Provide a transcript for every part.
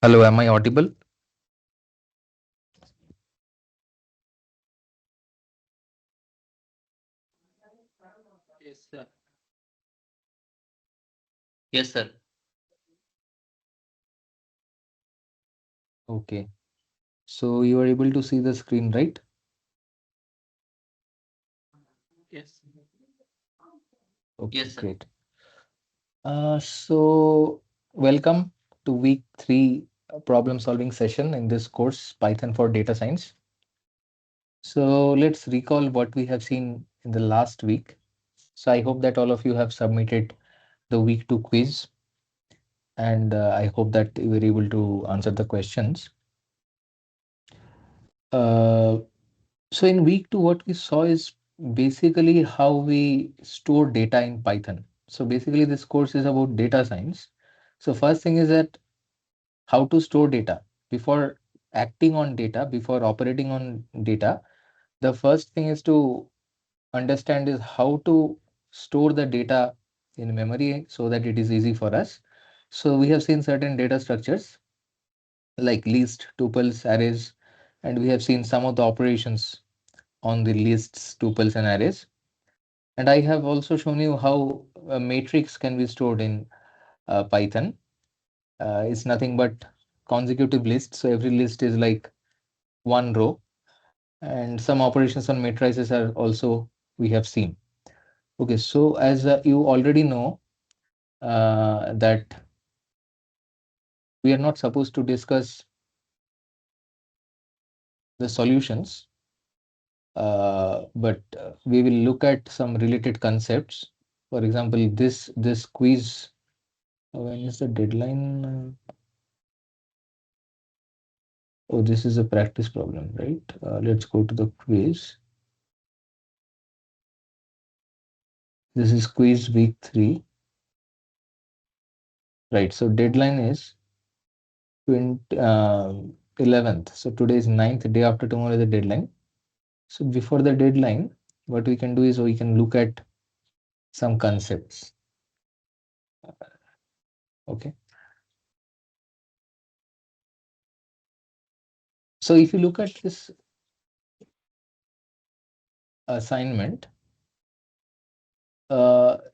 Hello, am I audible? Yes, sir. Yes, sir. Okay. So you are able to see the screen, right? Yes. Okay, Yes, sir. great. So welcome to week 3 problem solving session in this course, Python for Data Science. So let's recall what we have seen in the last week. So I hope that all of you have submitted the week 2 quiz, and I hope that you were able to answer the questions. Uh, So in week 2, what we saw is basically how we store data in Python. So basically this course is about data science. So first thing is that how to store data. Before acting on data, before operating on data, the first thing is to understand is how to store the data in memory so that it is easy for us. So we have seen certain data structures like list, tuples, arrays, and we have seen some of the operations on the lists, tuples, and arrays. And I have also shown you how a matrix can be stored in Python. It's nothing but consecutive lists. So every list is like one row, and some operations on matrices are also we have seen. Okay, so as you already know that we are not supposed to discuss the solutions, but we will look at some related concepts. For example, this quiz. When is the deadline? Oh, this is a practice problem, right? Let's go to the quiz. This is quiz week 3, right? So deadline is 11th. So today is 9th, day after tomorrow is the deadline. So before the deadline, what we can do is we can look at some concepts. Okay. So if you look at this assignment,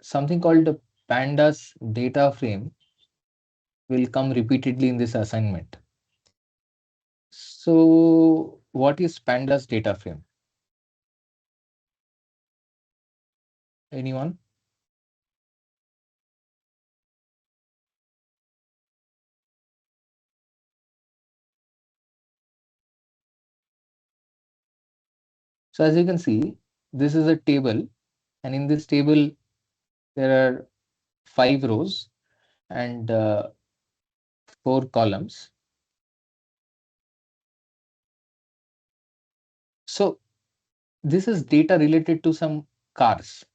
something called the Pandas data frame will come repeatedly in this assignment. So what is Pandas data frame? Anyone? So as you can see, this is a table, and in this table, there are 5 rows and 4 columns. So this is data related to some cars.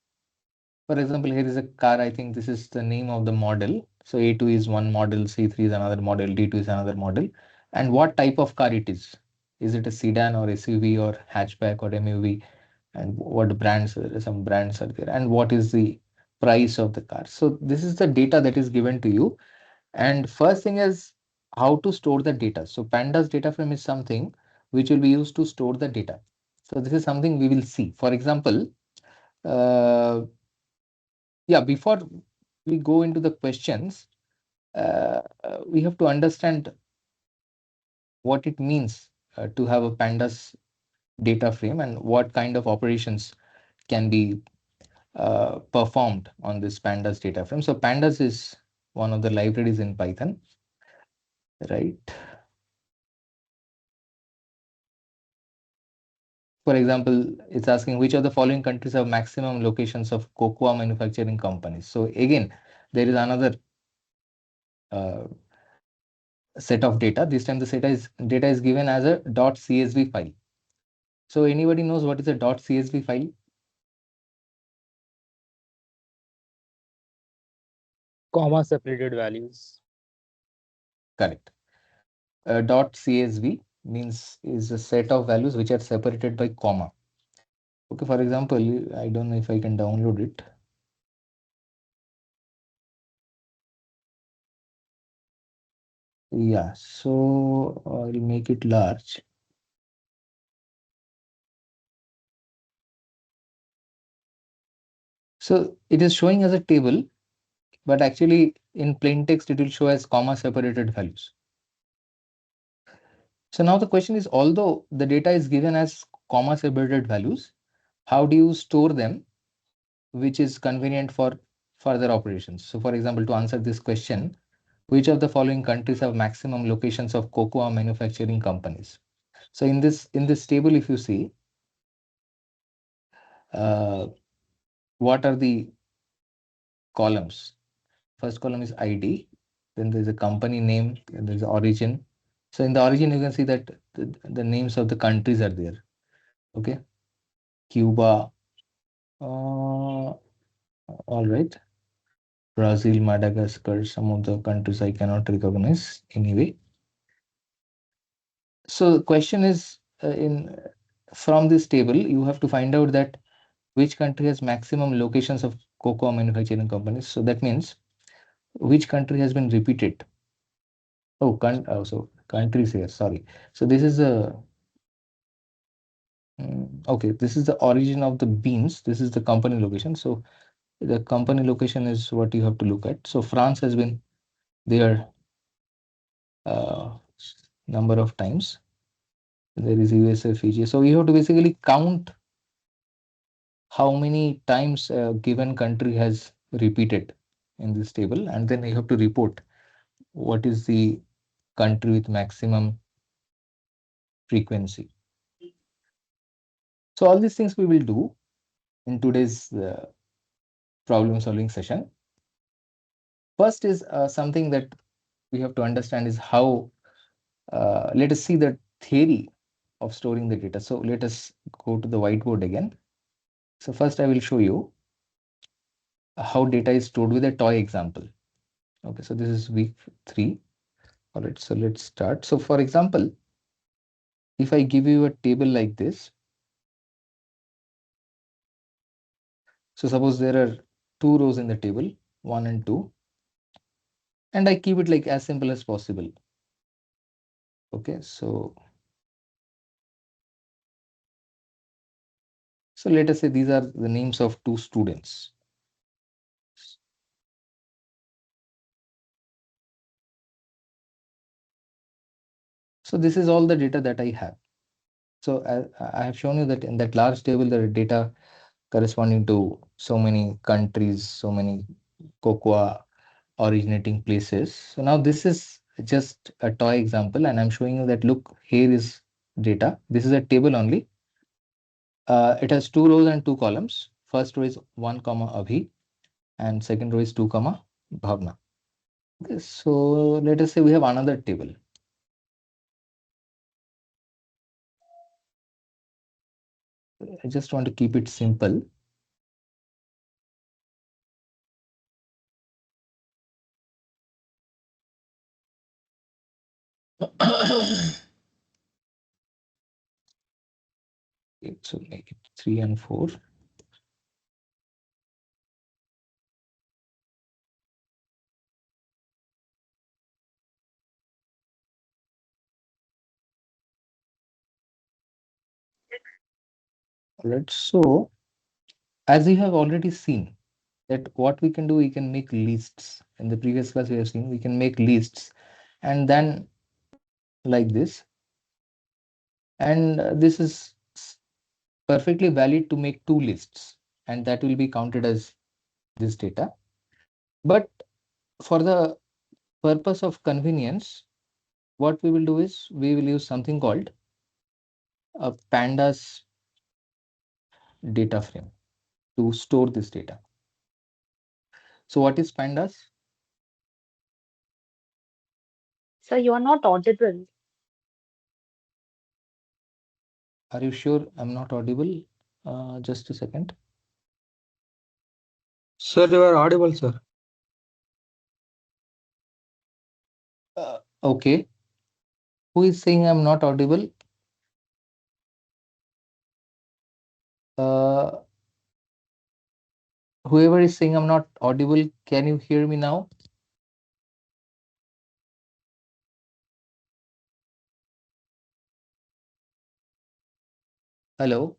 For example, here is a car. I think this is the name of the model. So A2 is one model, C3 is another model, D2 is another model. And what type of car it is? Is it a sedan or SUV or hatchback or MUV? And what brands, some brands are there, and what is the price of the car? So this is the data that is given to you. And first thing is how to store the data. So Pandas data frame is something which will be used to store the data. So this is something we will see. For example, uh, yeah, before we go into the questions, we have to understand what it means to have a pandas data frame and what kind of operations can be performed on this pandas data frame. So pandas is one of the libraries in Python, right? For example, it's asking which of the following countries have maximum locations of cocoa manufacturing companies. So again, there is another uh, set of data. This time the data is given as a .csv file. So anybody knows what is a .csv file? Comma separated values. Correct. .csv means is a set of values which are separated by comma. Okay, for example, I don't know if I can download it. Yeah, so I'll make it large. So it is showing as a table, but actually in plain text it will show as comma separated values. So now the question is, although the data is given as comma separated values, how do you store them, which is convenient for further operations? So for example, to answer this question, which of the following countries have maximum locations of cocoa manufacturing companies? So in this table, if you see, uh, what are the columns? First column is ID, then there's a company name, and there's origin. So in the origin, you can see that the names of the countries are there. Okay, Cuba, all right, Brazil, Madagascar, some of the countries I cannot recognize anyway. So the question is, in from this table, you have to find out that which country has maximum locations of cocoa manufacturing companies. So that means which country has been repeated. So countries here. Sorry. So this is a okay. This is the origin of the beans. This is the company location. So the company location is what you have to look at. So France has been there uh, number of times. There is USA, Fiji. So you have to basically count how many times a given country has repeated in this table, and then you have to report what is the country with maximum frequency. So all these things we will do in today's problem solving session. First is something that we have to understand is how, let us see the theory of storing the data. So let us go to the whiteboard again. So first I will show you how data is stored with a toy example. Okay, so this is week 3. All right, so let's start. So for example, if I give you a table like this, so suppose there are 2 rows in the table, 1 and 2, and I keep it like as simple as possible. Okay, so let us say these are the names of 2 students. So this is all the data that I have. So I have shown you that in that large table, there are data corresponding to so many countries, so many cocoa originating places. So now this is just a toy example, and I'm showing you that look, here is data. This is a table only. It has 2 rows and 2 columns. First row is 1 comma Abhi, and second row is 2 comma Bhavna. Okay, so let us say we have another table. I just want to keep it simple. So make it 3 and 4. All right. So as you have already seen, that what we can do, we can make lists. In the previous class we have seen we can make lists, and then like this, and this is perfectly valid to make two lists, and that will be counted as this data. But for the purpose of convenience, what we will do is we will use something called a pandas data frame to store this data. So what is pandas? So you are not audible. Are you sure I'm not audible? Just a second. Sir, you are audible, sir. Okay. Who is saying I'm not audible? Uh, Whoever is saying I'm not audible, can you hear me now? Hello.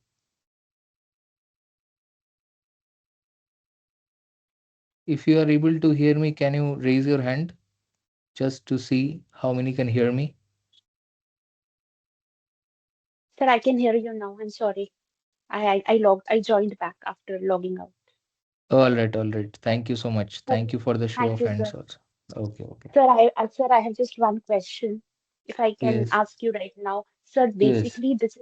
If you are able to hear me, can you raise your hand just to see how many can hear me? Sir, I can hear you now. I'm sorry. I joined back after logging out. All right, all right. Thank you so much. Sir, Thank you for the show thank of you, hands sir. also. Okay, okay. Sir, I have just one question. If I can Yes, ask you right now, sir, yes. basically this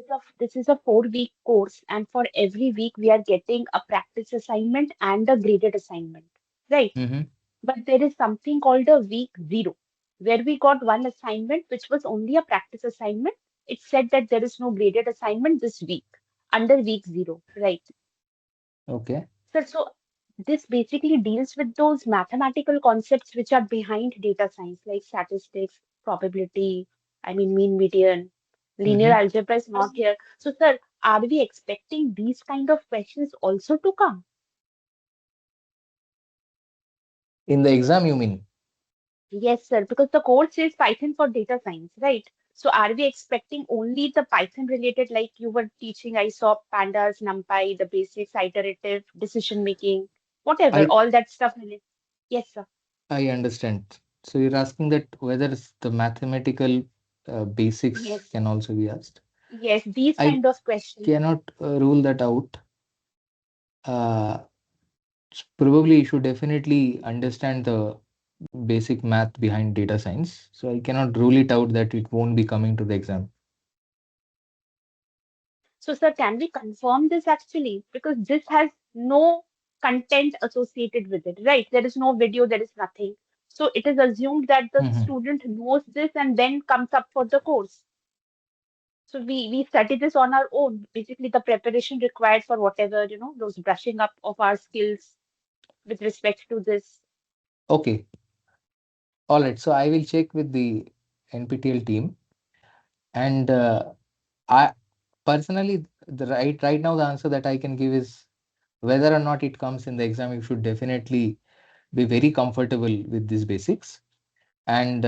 is a 4 week course, and for every week we are getting a practice assignment and a graded assignment, right? Mm-hmm. But there is something called a week zero, where we got one assignment which was only a practice assignment. It said that there is no graded assignment this week under week zero, right? Okay. Sir, so this basically deals with those mathematical concepts which are behind data science, like statistics, probability, I mean, mean median, linear Mm-hmm. algebra is not here. So, sir, are we expecting these kind of questions also to come? In the exam, you mean? Yes, sir, because the code says Python for data science, right? So, are we expecting only the Python related, like you were teaching? I saw pandas, NumPy, the basics, iterative, decision making, whatever, I all that stuff. Yes, sir. I understand. So you're asking that whether the mathematical basics Yes. can also be asked. Yes, these I kind of questions. cannot rule that out. Uh, Probably you should definitely understand the basic math behind data science. So I cannot rule it out that it won't be coming to the exam. So, sir, can we confirm this actually? Because this has no content associated with it, right? There is no video, there is nothing. So, it is assumed that the Mhm. student knows this and then comes up for the course. So, we study this on our own. Basically, the preparation required for whatever, those brushing up of our skills with respect to this. Okay. All right. So I will check with the NPTEL team, and I personally, the right now the answer that I can give is whether or not it comes in the exam, you should definitely be very comfortable with these basics. And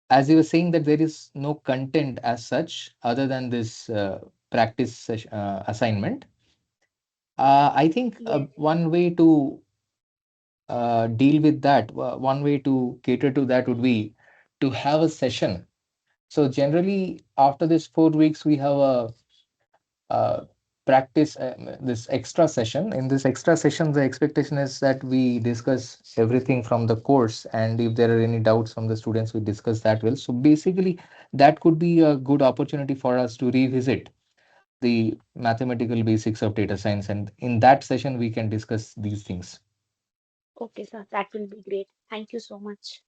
as you were saying that there is no content as such other than this assignment. I think Yes. one way to deal with that, one way to cater to that would be to have a session. So generally, after this 4 weeks, we have a practice this extra session. In this extra session, the expectation is that we discuss everything from the course, and if there are any doubts from the students, we discuss that well. So basically, that could be a good opportunity for us to revisit the mathematical basics of data science, and in that session, we can discuss these things. Okay, sir, that will be great. Thank you so much.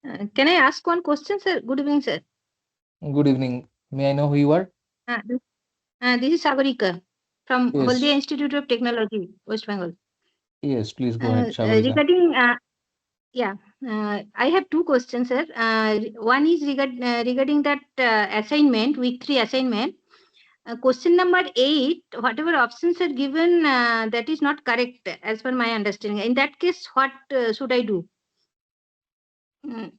Can I ask one question, sir? Good evening, sir. Good evening. May I know who you are? This is Sagarika from Haldia Yes, Institute of Technology, West Bengal. yes, please go ahead, Shabarika. Regarding, yeah, I have two questions, sir. One is regarding that assignment, week 3 assignment. Question number 8, whatever options are given, that is not correct as per my understanding. In that case, what should I do? Mm,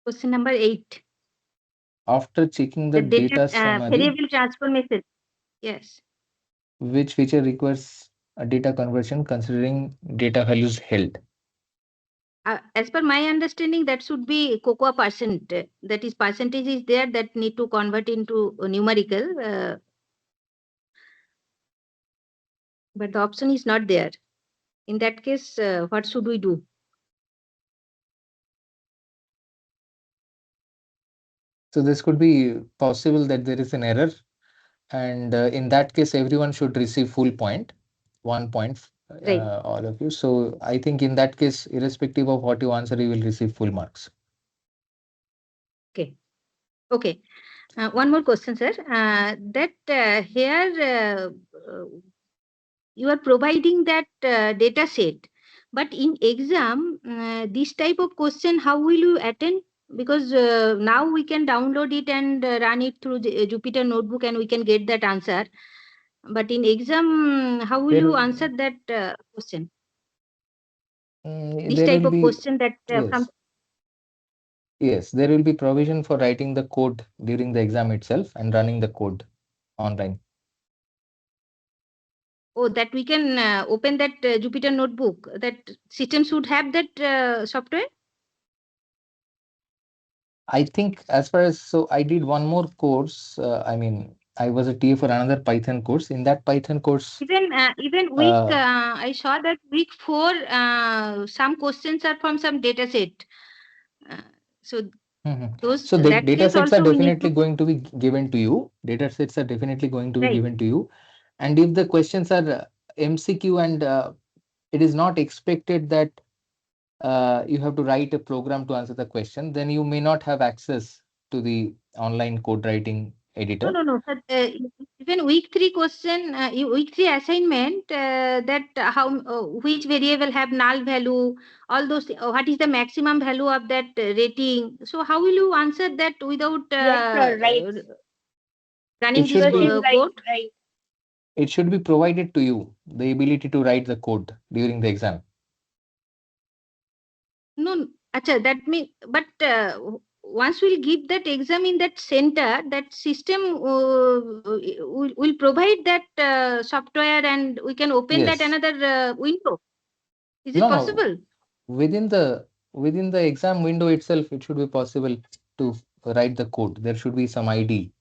Question number 8. after checking The the data data summary, variable transformation. Yes. which feature requires a data conversion considering data values held. As per my understanding, that should be cocoa percent. That is, percentage is there that need to convert into numerical, but the option is not there. In that case, what should we do? So this could be possible that there is an error, and in that case, everyone should receive full point, 1 point, Right. all of you. So I think in that case, irrespective of what you answer, you will receive full marks. Okay. Okay. One more question, sir. That here you are providing that data set, but in exam, this type of question, how will you attend? Because now we can download it and run it through the Jupyter Notebook, and we can get that answer. But in exam, how will you answer There, that question? This there type will of be, question that from yes, yes, there will be provision for writing the code during the exam itself and running the code online. oh, that we can open that Jupyter Notebook. That system should have that software. I think as far as, so I did one more course. I mean, I was a TA for another Python course. In that Python course, Even week uh, I saw that week 4 some questions are from some data set. Uh, so mhm. those So the that data case sets are also we need to definitely going to be given to you. Data sets are definitely going to be right. given to you. And if the questions are MCQ and it is not expected that you have to write a program to answer the question, then you may not have access to the online code writing No, editor. no, no. But, even week 3 question, week 3 assignment, that how which variable have null value, all those. What is the maximum value of that rating? So how will you answer that without Yes, sir, right. It running this should Because she's be like, code? right. it should be provided to you, the ability to write the code during the exam. No, acha, that means, but once we'll give that exam in that center, that system will provide that software and we can open that Yes. another window. Is it No, no. possible? Within the exam window itself, it should be possible to write the code. There should be some ID.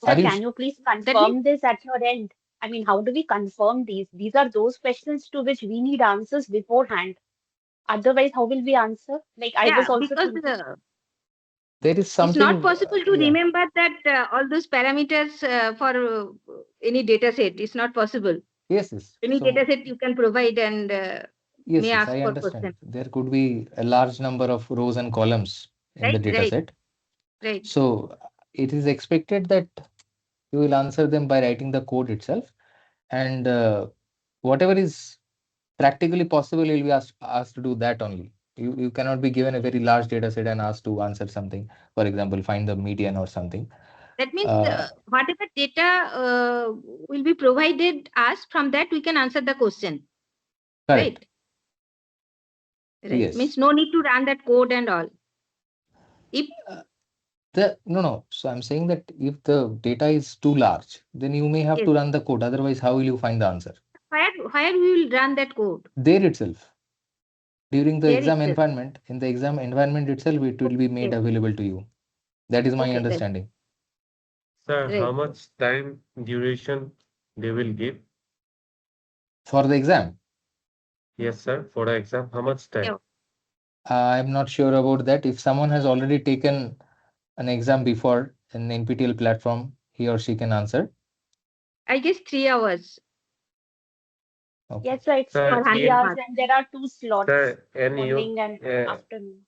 Sir, Are you can you please That means, confirm this at your end? I mean, how do we confirm these? These are those questions to which we need answers beforehand. Otherwise, how will we answer? Like, I was yeah, also because thinking, there is it's not something possible to yeah. remember that all those parameters for any data set. It's not possible. Yes, yes. Any data So set you can provide and yes, may yes, ask I for understand. question. There could be a large number of rows and columns in the Right, data right, set. right. So it is expected that you will answer them by writing the code itself, and whatever is practically possible, you'll be asked to do that only. You cannot be given a very large data set and asked to answer something. For example, find the median or something. That means Uh, whatever data will be provided us, from that we can answer the question, Correct. right? Right. Yes. Means no need to run that code and all. If Uh, the no no. So I'm saying that if the data is too large, then you may have yes, to run the code. Otherwise, how will you find the answer? where we will run that code? There itself, during the There exam itself. environment, in the exam environment itself, it will be made Okay, available to you. That is my okay, right, understanding. Sir, how right. much time duration they will give? For the exam, Yes, sir. For the exam, how much Yeah, time? I'm not sure about that. If someone has already taken an exam before an NPTEL platform, he or she can answer. I guess 3 hours Okay. yes, sir, it's for Sir, 3 100 in hours marks. and there are two slots, sir, and you morning and uh, afternoon.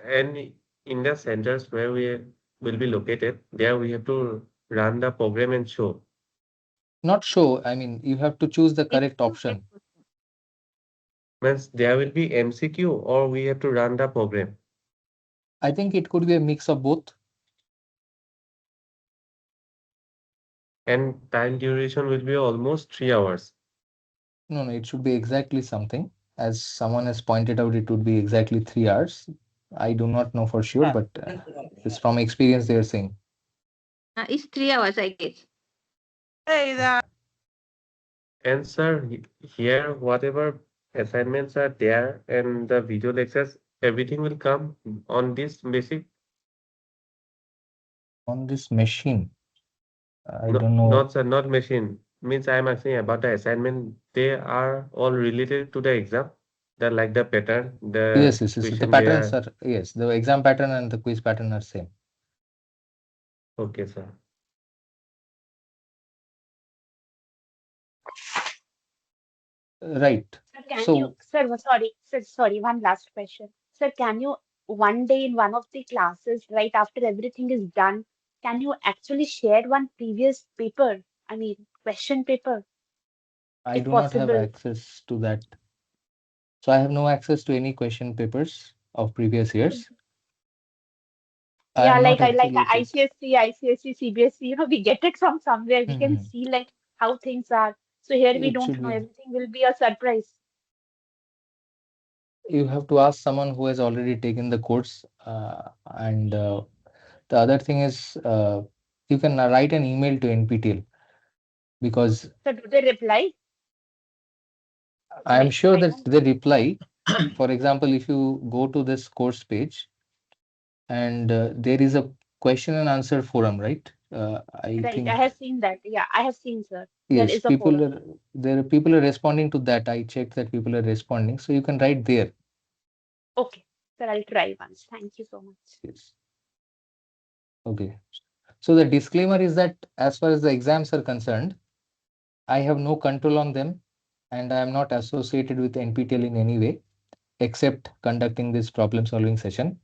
and in the centers where we will be located, there we have to run the program and show. Not sure. I mean, you have to choose the It's correct two type option. question. Means there will be MCQ or we have to run the program. I think it could be a mix of both. And time duration will be almost 3 hours. No, no, it should be exactly something. As someone has pointed out, it would be exactly 3 hours. I do not know for sure, Ah, but it's from experience they are saying. It's 3 hours, I guess. And sir, here whatever assignments are there and the video lectures, everything will come on this basic. On this machine, I No, don't know. not sir, not machine. Means I'm asking about the assignment. They are all related to the exam. The like the pattern, the Yes, yes, yes. The question they patterns are. are, yes, the exam pattern and the quiz pattern are same. Okay, sir. Right. Sir, can you, So sorry, one last question. Sir, can you one day in one of the classes, right after everything is done, can you actually share one previous paper? I mean, question paper, I if do not have possible. access to that. So I have no access to any question papers of previous years. I Yeah, am not like affiliated. ICSC, ICSC, CBSE, we get it from somewhere. We can Mhm. see like how things are. So here we It don't should know. be. Everything will be a surprise. You have to ask someone who has already taken the course. And the other thing is, you can write an email to NPTEL because So do they reply? I am Like sure I that don't. they reply. For example, if you go to this course page and there is a question and answer forum, right? I Right, I think have seen that. Yeah, I have seen, sir. There yes, is a people forum. are people are responding to that. I checked that people are responding, so you can write there. Okay, sir, I'll try once. Thank you so much. Yes. Okay. So the disclaimer is that as far as the exams are concerned, I have no control on them, and I am not associated with NPTEL in any way except conducting this problem solving session.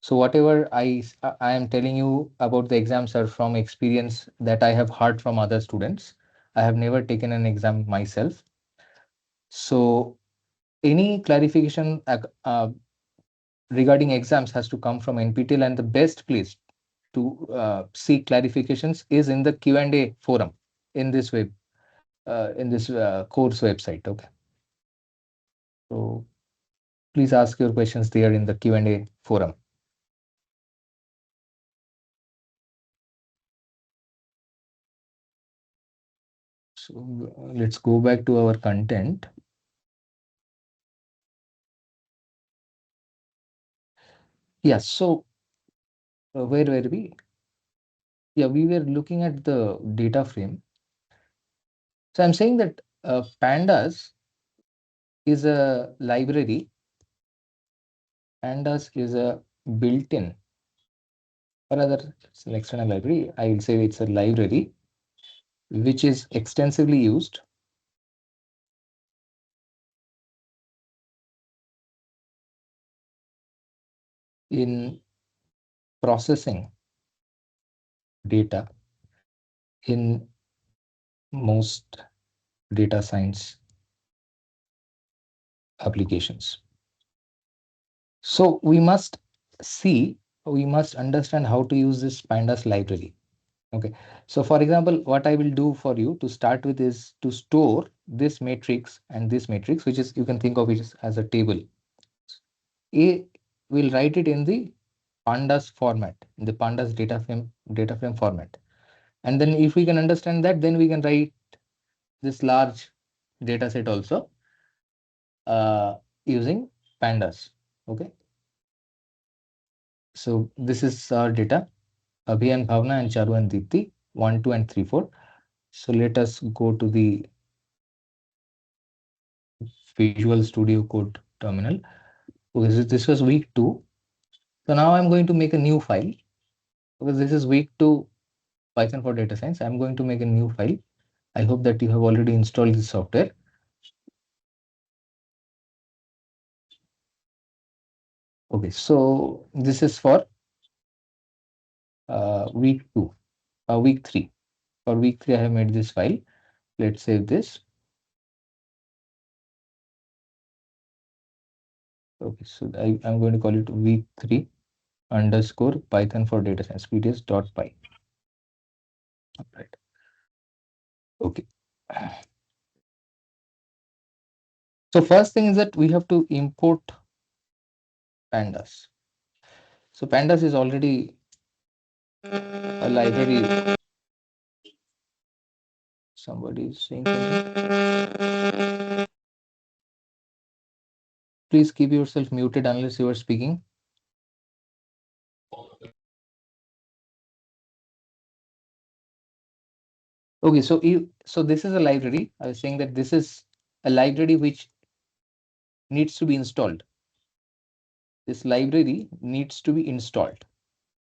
So whatever I am telling you about the exams are from experience that I have heard from other students. I have never taken an exam myself. So any clarification regarding exams has to come from NPTEL, and the best place to seek clarifications is in the Q&A forum in this course website. Okay, so please ask your questions there in the Q&A forum. So let's go back to our content. Yes, so where were we? Yeah, we were looking at the data frame. So I'm saying that Pandas is a library. Pandas is a built-in, or rather, it's an external library. I will say it's a library which is extensively used in processing data in most data science applications. So we must understand how to use this pandas library. Okay. So for example, what I will do for you to start with is to store this matrix and this matrix, which is you can think of it as a table. A will write it in the pandas format, in the pandas data frame format. And then if we can understand that, then we can write this large data set also using pandas. Okay. So this is our data, Abhi and Bhavna and Charu and Deepti, 1, 2, and 3, 4. So let us go to the Visual Studio Code terminal. Okay, this was week 2. So now I'm going to make a new file because this is week 2 Python for data science. I'm going to make a new file. I hope that you have already installed this software. Okay, so this is for week 2, week 3. For week 3, I have made this file. Let's save this. Okay, so I'm going to call it week 3 underscore Python for data science py. Right. Okay. So first thing is that we have to import pandas. So Pandas is already a library. Somebody is saying something. Please keep yourself muted unless you are speaking. Okay, so this is a library. I was saying that this is a library which needs to be installed. This library needs to be installed.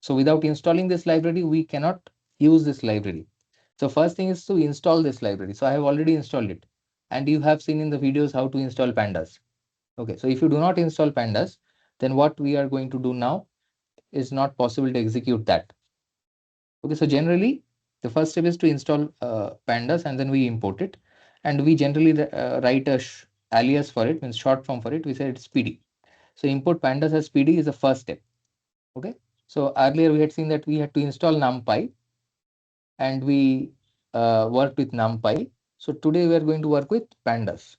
So without installing this library, we cannot use this library. So first thing is to install this library. So I have already installed it. And you have seen in the videos how to install pandas. Okay, so if you do not install pandas, then what we are going to do now is not possible to execute that. Okay, so generally the first step is to install pandas and then we import it. And we generally write a alias for it, means short form for it. We say it's PD. So import pandas as PD is the first step. Okay, so earlier we had seen that we had to install NumPy and we worked with NumPy. So today we are going to work with pandas.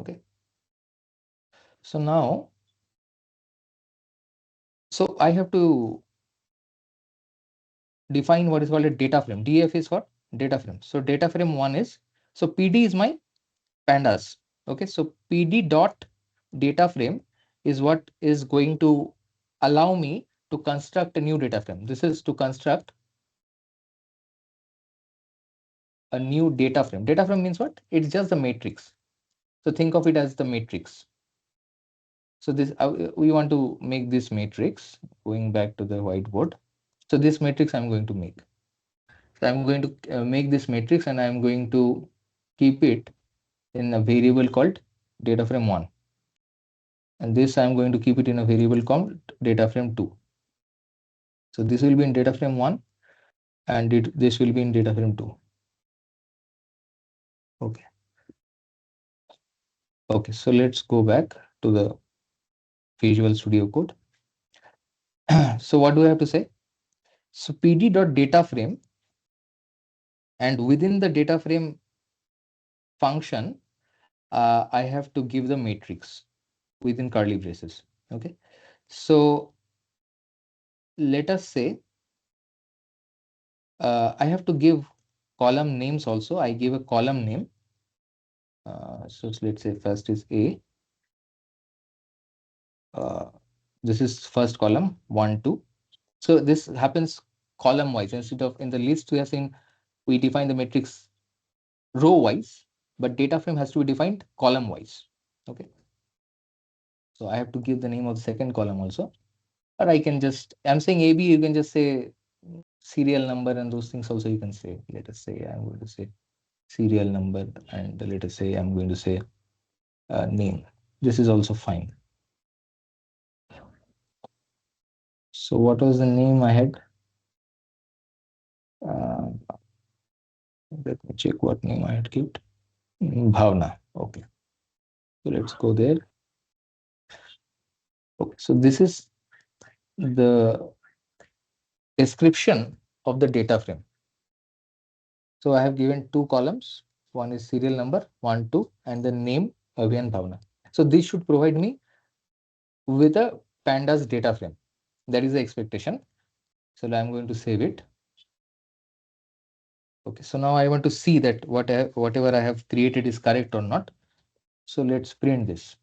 Okay, so now, so I have to define what is called a data frame. DF is what? Data frame. So data frame 1 is, so PD is my pandas. Okay, so PD dot data frame is what is going to allow me to construct a new data frame. This is to construct a new data frame. Data frame means what? It's just the matrix. So think of it as the matrix. So this we want to make this matrix, going back to the whiteboard. So this matrix I'm going to make. So I'm going to make this matrix and I'm going to keep it in a variable called data frame 1. And this I'm going to keep it in a variable called data frame 2. So this will be in data frame 1 and this will be in data frame 2. Okay. Okay, so let's go back to the Visual Studio Code. So what do I have to say? So pd.dataframe, and within the data frame function, I have to give the matrix within curly braces. Okay, so let us say I have to give column names also. I give a column name. So let's say first is A. This is first column 1, 2. So this happens column wise. Instead of in the list we have seen, we define the matrix row wise, but data frame has to be defined column wise. Okay, so I have to give the name of the second column also, or I can just, I'm saying AB, you can just say serial number and those things also you can say. Let us say I'm going to say serial number, and let us say I'm going to say name. This is also fine. So what was the name I had? Uh, let me check what name I had kept. Bhavna. Okay. So let's go there. Okay. So this is the description of the data frame. So I have given two columns. One is serial number 1, 2, and the name Avi and Bhavna. So this should provide me with a pandas data frame. That is the expectation. So I'm going to save it. Okay, so now I want to see that whatever I have created is correct or not. So let's print this.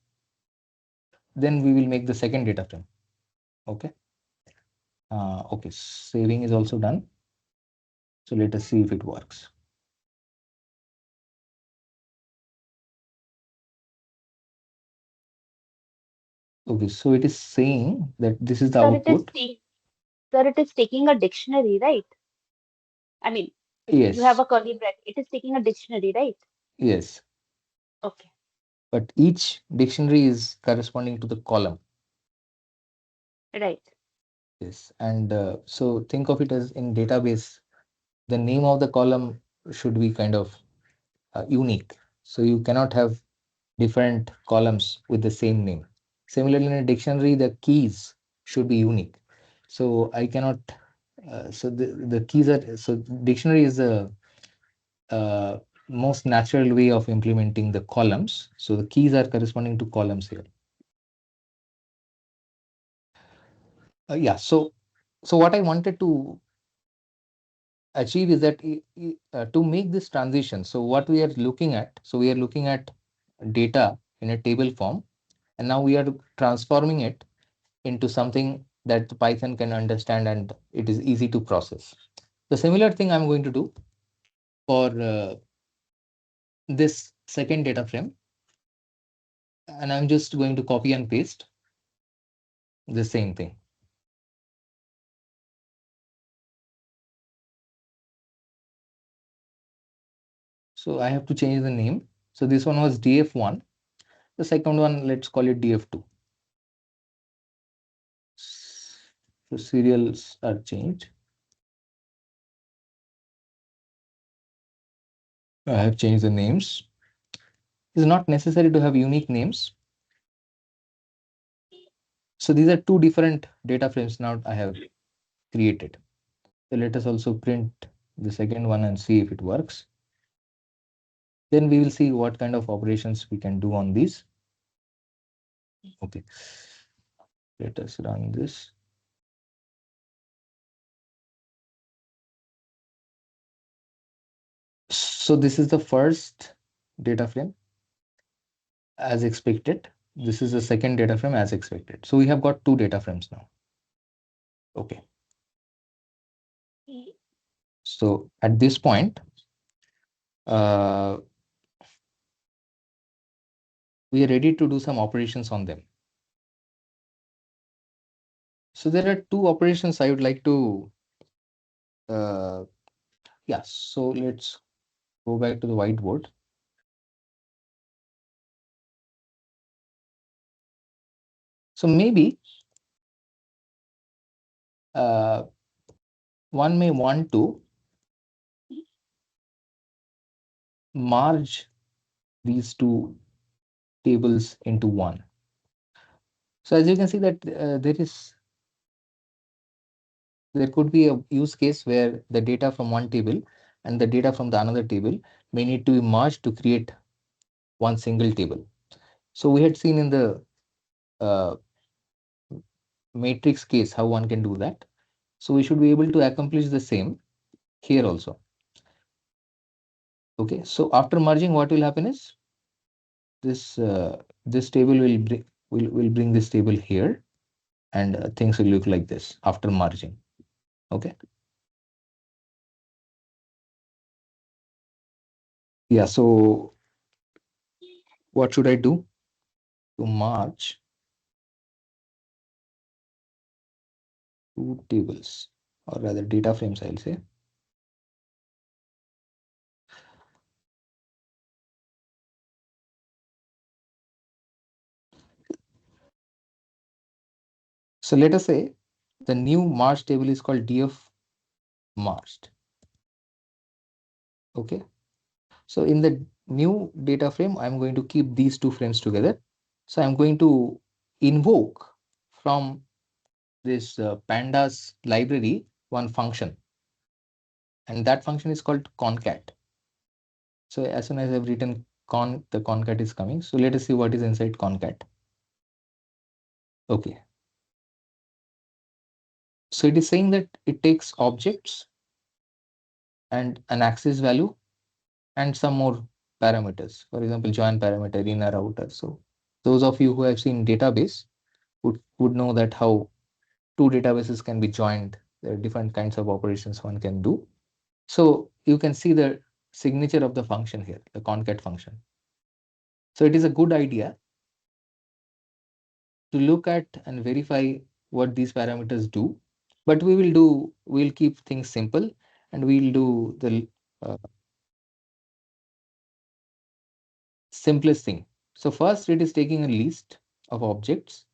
Then we will make the second data frame. Okay. Okay, saving is also done. So let us see if it works. Okay, so it is saying that this is the Sir, output. sir, it is taking a dictionary, right? I mean, you have Yes, a curly bracket. It is taking a dictionary, right? yes. Okay, But each dictionary is corresponding to the column. right. Yes, and so think of it as in database, the name of the column should be kind of unique. So you cannot have different columns with the same name. Similarly, in a dictionary, the keys should be unique. So I cannot. So the keys are, so dictionary is the uh, most natural way of implementing the columns. So the keys are corresponding to columns here. Yeah, so what I wanted to achieve is that to make this transition, so what we are looking at, so we are looking at data in a table form, and now we are transforming it into something that the Python can understand and it is easy to process. The similar thing I'm going to do for this second data frame, and I'm just going to copy and paste the same thing. So I have to change the name. So this one was df1. The second one, let's call it df2. So serials are changed. I have changed the names. It's not necessary to have unique names. So these are two different data frames now I have created. So let us also print the second one and see if it works. Then we will see what kind of operations we can do on these. Okay, let us run this. So this is the first data frame as expected. This is the second data frame as expected. So we have got two data frames now. Okay. So at this point, we are ready to do some operations on them. So there are two operations I would like to, yeah, so let's go back to the whiteboard. So maybe one may want to merge these two tables into one. So as you can see that there could be a use case where the data from one table and the data from the another table may need to be merged to create one single table. So we had seen in the matrix case how one can do that. So we should be able to accomplish the same here also. Okay, so after merging, what will happen is this table will bring this table here, and things will look like this after merging. Okay. Yeah. So what should I do to merge two tables, or rather data frames, I'll say. So let us say the new merge table is called df merged. Okay. So in the new data frame, I'm going to keep these two frames together. So I'm going to invoke from this pandas library one function, and that function is called concat. So as soon as I've written the concat is coming. So let us see what is inside concat. Okay. So it is saying that it takes objects and an access value and some more parameters. For example, join parameter, inner, outer. So those of you who have seen database would know that how two databases can be joined. There are different kinds of operations one can do. So you can see the signature of the function here, the concat function. So it is a good idea to look at and verify what these parameters do. But we'll keep things simple, and we'll do the simplest thing. So first it is taking a list of objects,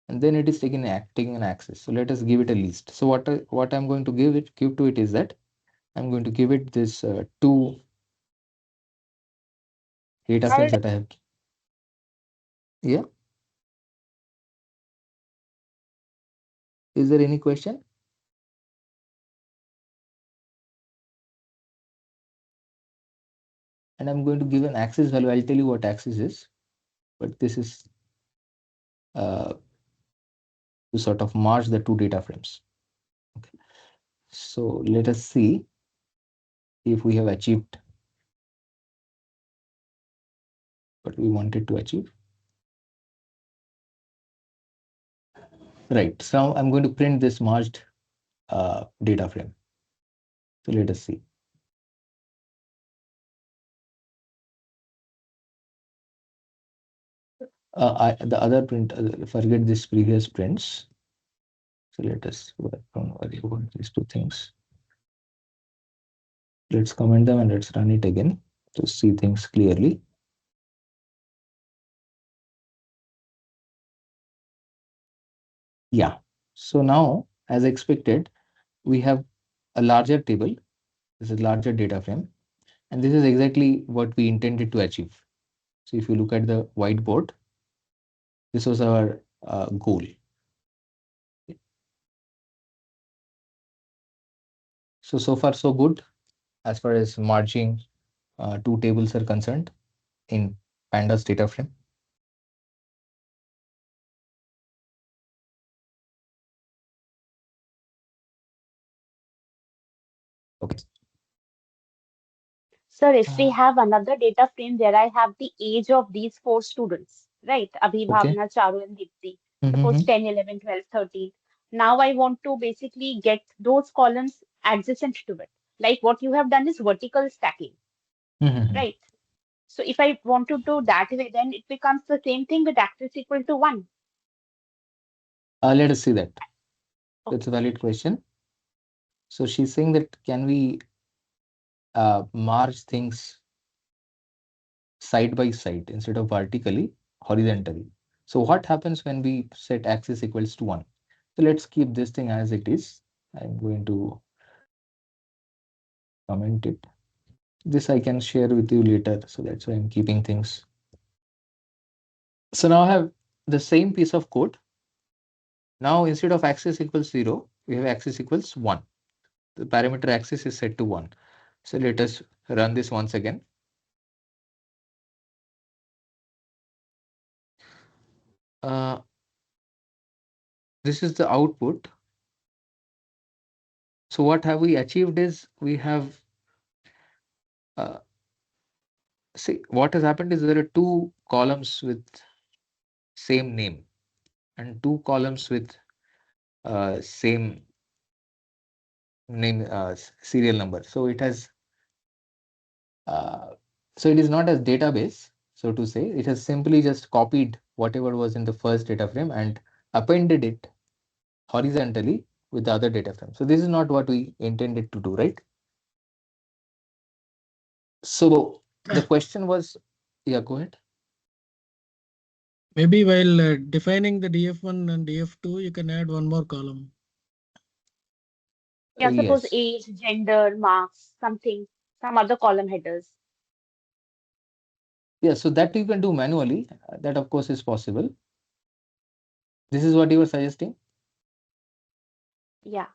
and then it is taking an access. So let us give it a list. So what I'm going to give to it is that I'm going to give it this two data frames that I have. Yeah. Is there any question? And I'm going to give an access value. I'll tell you what access is, but this is to sort of merge the two data frames. Okay. So let us see if we have achieved what we wanted to achieve. Right. So I'm going to print this merged data frame. So let us see. The other print, forget this previous prints. So let us don't worry about these two things. Let's comment them and let's run it again to see things clearly. Yeah. So now, as expected, we have a larger table. This is a larger data frame. And this is exactly what we intended to achieve. So if you look at the whiteboard, this was our goal. So far, so good as far as merging two tables are concerned in Pandas data frame. Okay. Sir, if we have another data frame where I have the age of these four students, right? Abhi, Okay. Bhavna, Charu, and Deepti, suppose Mm-hmm. 10, 11, 12, 13. Now I want to basically get those columns adjacent to it. Like what you have done is vertical stacking, Mm-hmm. right? So if I want to do that way, then it becomes the same thing with axis equal to 1. Let us see that. That's a Okay. valid question. So she's saying that can we merge things side by side instead of vertically, horizontally? So what happens when we set axis equals to 1? So let's keep this thing as it is. I'm going to comment it. This I can share with you later. So that's why I'm keeping things. So now I have the same piece of code. Now instead of axis equals 0, we have axis equals 1. The parameter axis is set to 1. So let us run this once again. Uh, this is the output. So what have we achieved is we have uh, see what has happened is there are two columns with same name and two columns with same name serial number. So it has so it is not as database, so to say. It has simply just copied whatever was in the first data frame and appended it horizontally with the other data frame. So this is not what we intended to do, right? So the question was, yeah, go ahead. Maybe while defining the DF1 and DF2, you can add one more column. Yeah, suppose Yes. age, gender, marks, something, some other column headers. Yeah, so that you can do manually. That of course is possible. This is what you were suggesting. Yeah.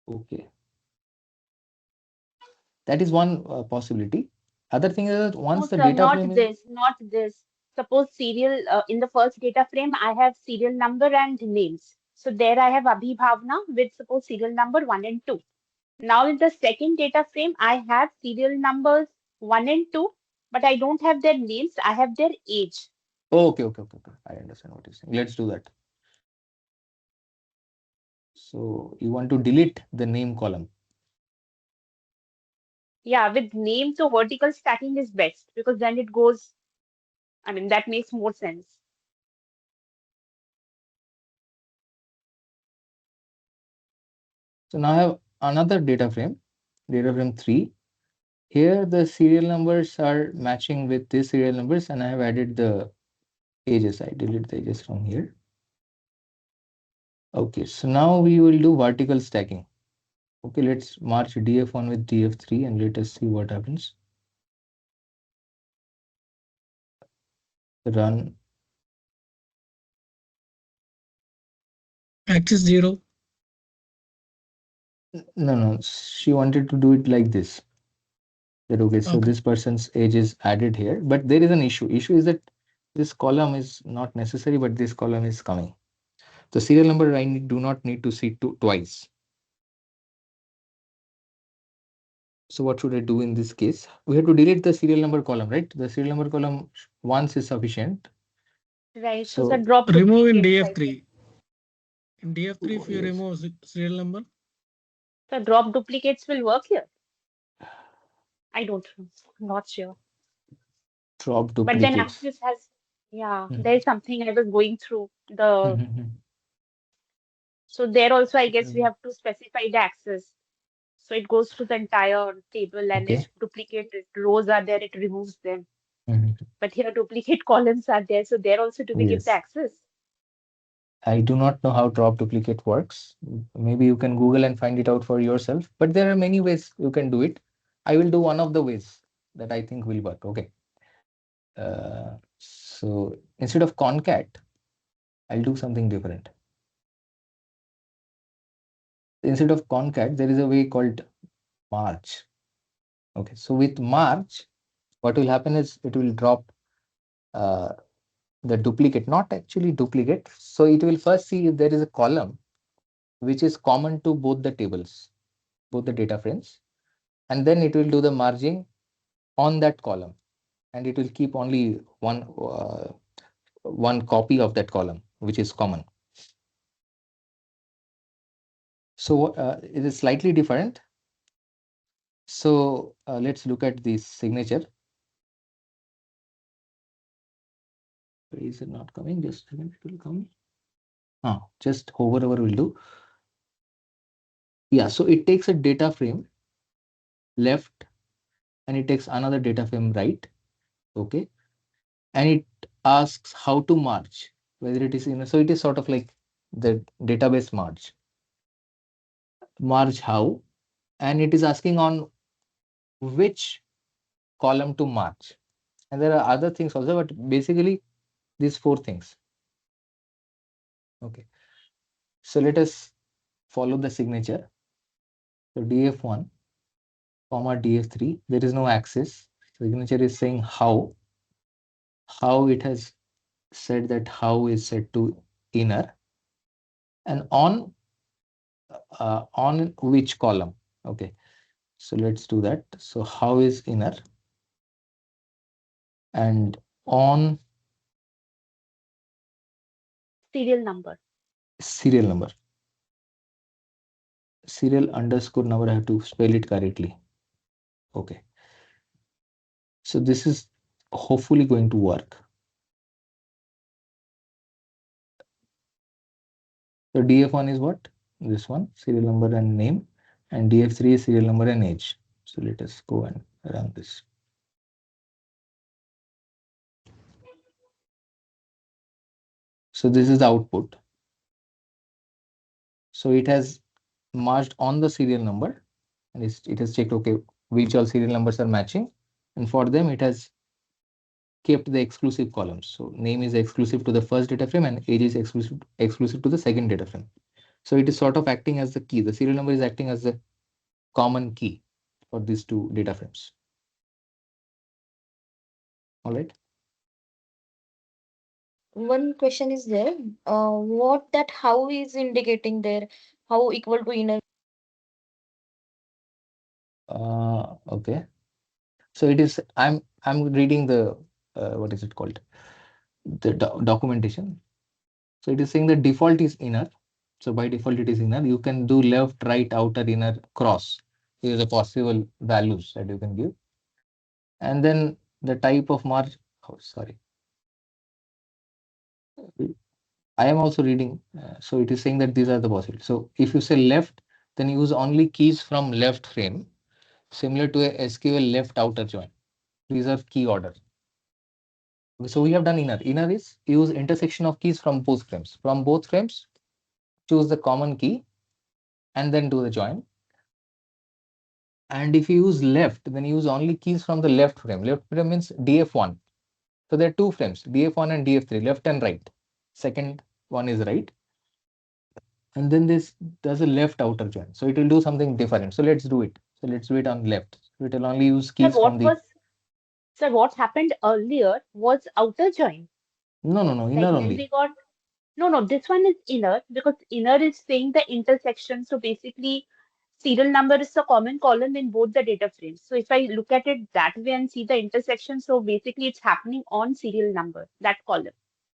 Okay, that is one possibility. Other thing is that No, once the sir, data not frame is this, not this. Suppose serial in the first data frame, I have serial number and names. So there I have Abhi Bhavna with suppose serial number 1 and 2. Now in the second data frame, I have serial numbers 1 and 2, but I don't have their names. I have their age. oh, okay. I understand what you're saying. Let's do that. So you want to delete the name column. Yeah, with name, so vertical stacking is best because then it goes, I mean, that makes more sense. So now I have another data frame 3. Here the serial numbers are matching with these serial numbers and I have added the ages. I delete the ages from here. Okay, so now we will do vertical stacking. Okay, let's merge df1 with df3 and let us see what happens. Run. Axis 0. No, she wanted to do it like this. That okay, so Okay. this person's age is added here, but there is an issue. Issue is that this column is not necessary, but this column is coming. The serial number do not need to see twice. So what should I do in this case? We have to delete the serial number column, right? The serial number column once is sufficient. Right. So the So drop Remove in duplicates, I think. DF3. In DF3, if you yes, remove serial number, The drop duplicates will work here. I don't know. I'm not sure. drop But then duplicates. Axis has, yeah, Mhm. there's something I was going through the, Mhm. so there also I guess we Mhm. have to specify the access. So it goes to the entire table, and Okay. if duplicate rows are there, it removes them. Mhm. But here duplicate columns are there, so there also do we give the Yes. access? I do not know how drop duplicate works. Maybe you can Google and find it out for yourself. But there are many ways you can do it. I will do one of the ways that I think will work. Okay. So instead of concat, I'll do something different. Instead of concat, there is a way called march. Okay. So with march, what will happen is it will drop uh, the duplicate, not actually duplicate. So it will first see if there is a column which is common to both the tables, both the data frames, and then it will do the merging on that column, and it will keep only one copy of that column which is common. So it is slightly different. So let's look at this signature. Is it not coming? Just a minute, it will come. Just hover over will do. Yeah, so it takes a data frame left and it takes another data frame right. Okay, and it asks how to merge, whether it is in so it is sort of like the database merge how, and it is asking on which column to merge. And there are other things also, but basically these four things. Okay, so let us follow the signature. So df1 comma df3, there is no access. Signature is saying how it has said that how is set to inner, and on which column. Okay, so let's do that. So how is inner, and on Serial number. serial number, serial underscore number. I have to spell it correctly. Okay, so this is hopefully going to work. So df1 is what? This one, serial number and name, and df3 is serial number and age. So let us go and run this. So this is the output. So it has merged on the serial number, and it has checked, okay, which all serial numbers are matching, and for them it has kept the exclusive columns. So name is exclusive to the first data frame and age is exclusive to the second data frame. So it is sort of acting as the key. The serial number is acting as the common key for these two data frames. All right. One question is there. What that how is indicating there? How equal to inner? Okay. So it is. I'm reading the what is it called? The documentation. So it is saying the default is inner. So by default it is inner. You can do left, right, outer, inner, cross. These are the possible values that you can give. And then the type of merge. Oh, sorry. I am also reading. So it is saying that these are the possible. So if you say left, then use only keys from left frame, similar to a SQL left outer join. These are key order. Okay, so we have done inner. Inner is use intersection of keys from both frames. From both frames, choose the common key and then do the join. And if you use left, then use only keys from the left frame. Left frame means df1. So there are two frames, df1 and df3, left and right. Second one is right. And then this does a left outer join. So it will do something different. So let's do it. So let's do it on left. So it will only use Sir, keys from the what happened earlier was outer join. No, Like inner when we only. got, no, this one is inner because inner is saying the intersection. So basically, serial number is a common column in both the data frames. So if I look at it that way and see the intersection, so basically it's happening on serial number, that column.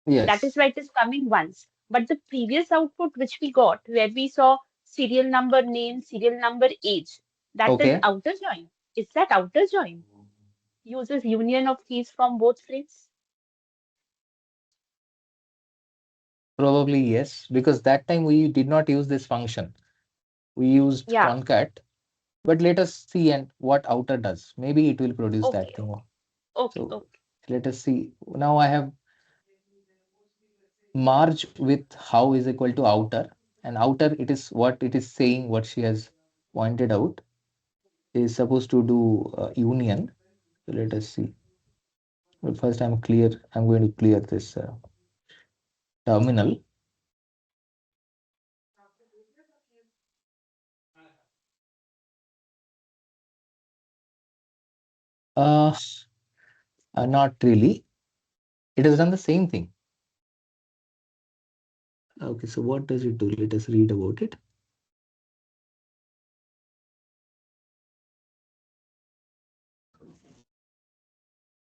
That is Yes. why it is coming once. But the previous output which we got, where we saw serial number name, serial number age, that is Okay. outer join. Is that outer join? Uses union of keys from both frames? Probably yes, because that time we did not use this function. We used Yeah. concat, but let us see and what outer does. Maybe it will produce that Okay. thing. Okay. So Okay. let us see. Now I have marge with how is equal to outer, and outer it is what it is saying, what she has pointed out is supposed to do union. So let us see. But first I'm going to clear this terminal. Uh, Not really. It has done the same thing. Okay, so what does it do? Let us read about it.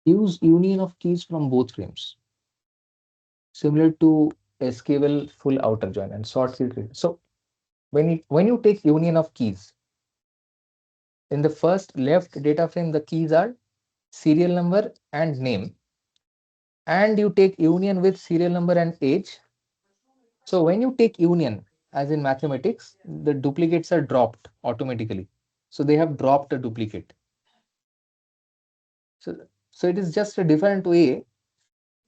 Use union of keys from both frames, similar to SQL full outer join and sort secret. So when you take union of keys, in the first left data frame, the keys are serial number and name, and you take union with serial number and age. So when you take union, as in mathematics, the duplicates are dropped automatically. So they have dropped a duplicate. So, so it is just a different way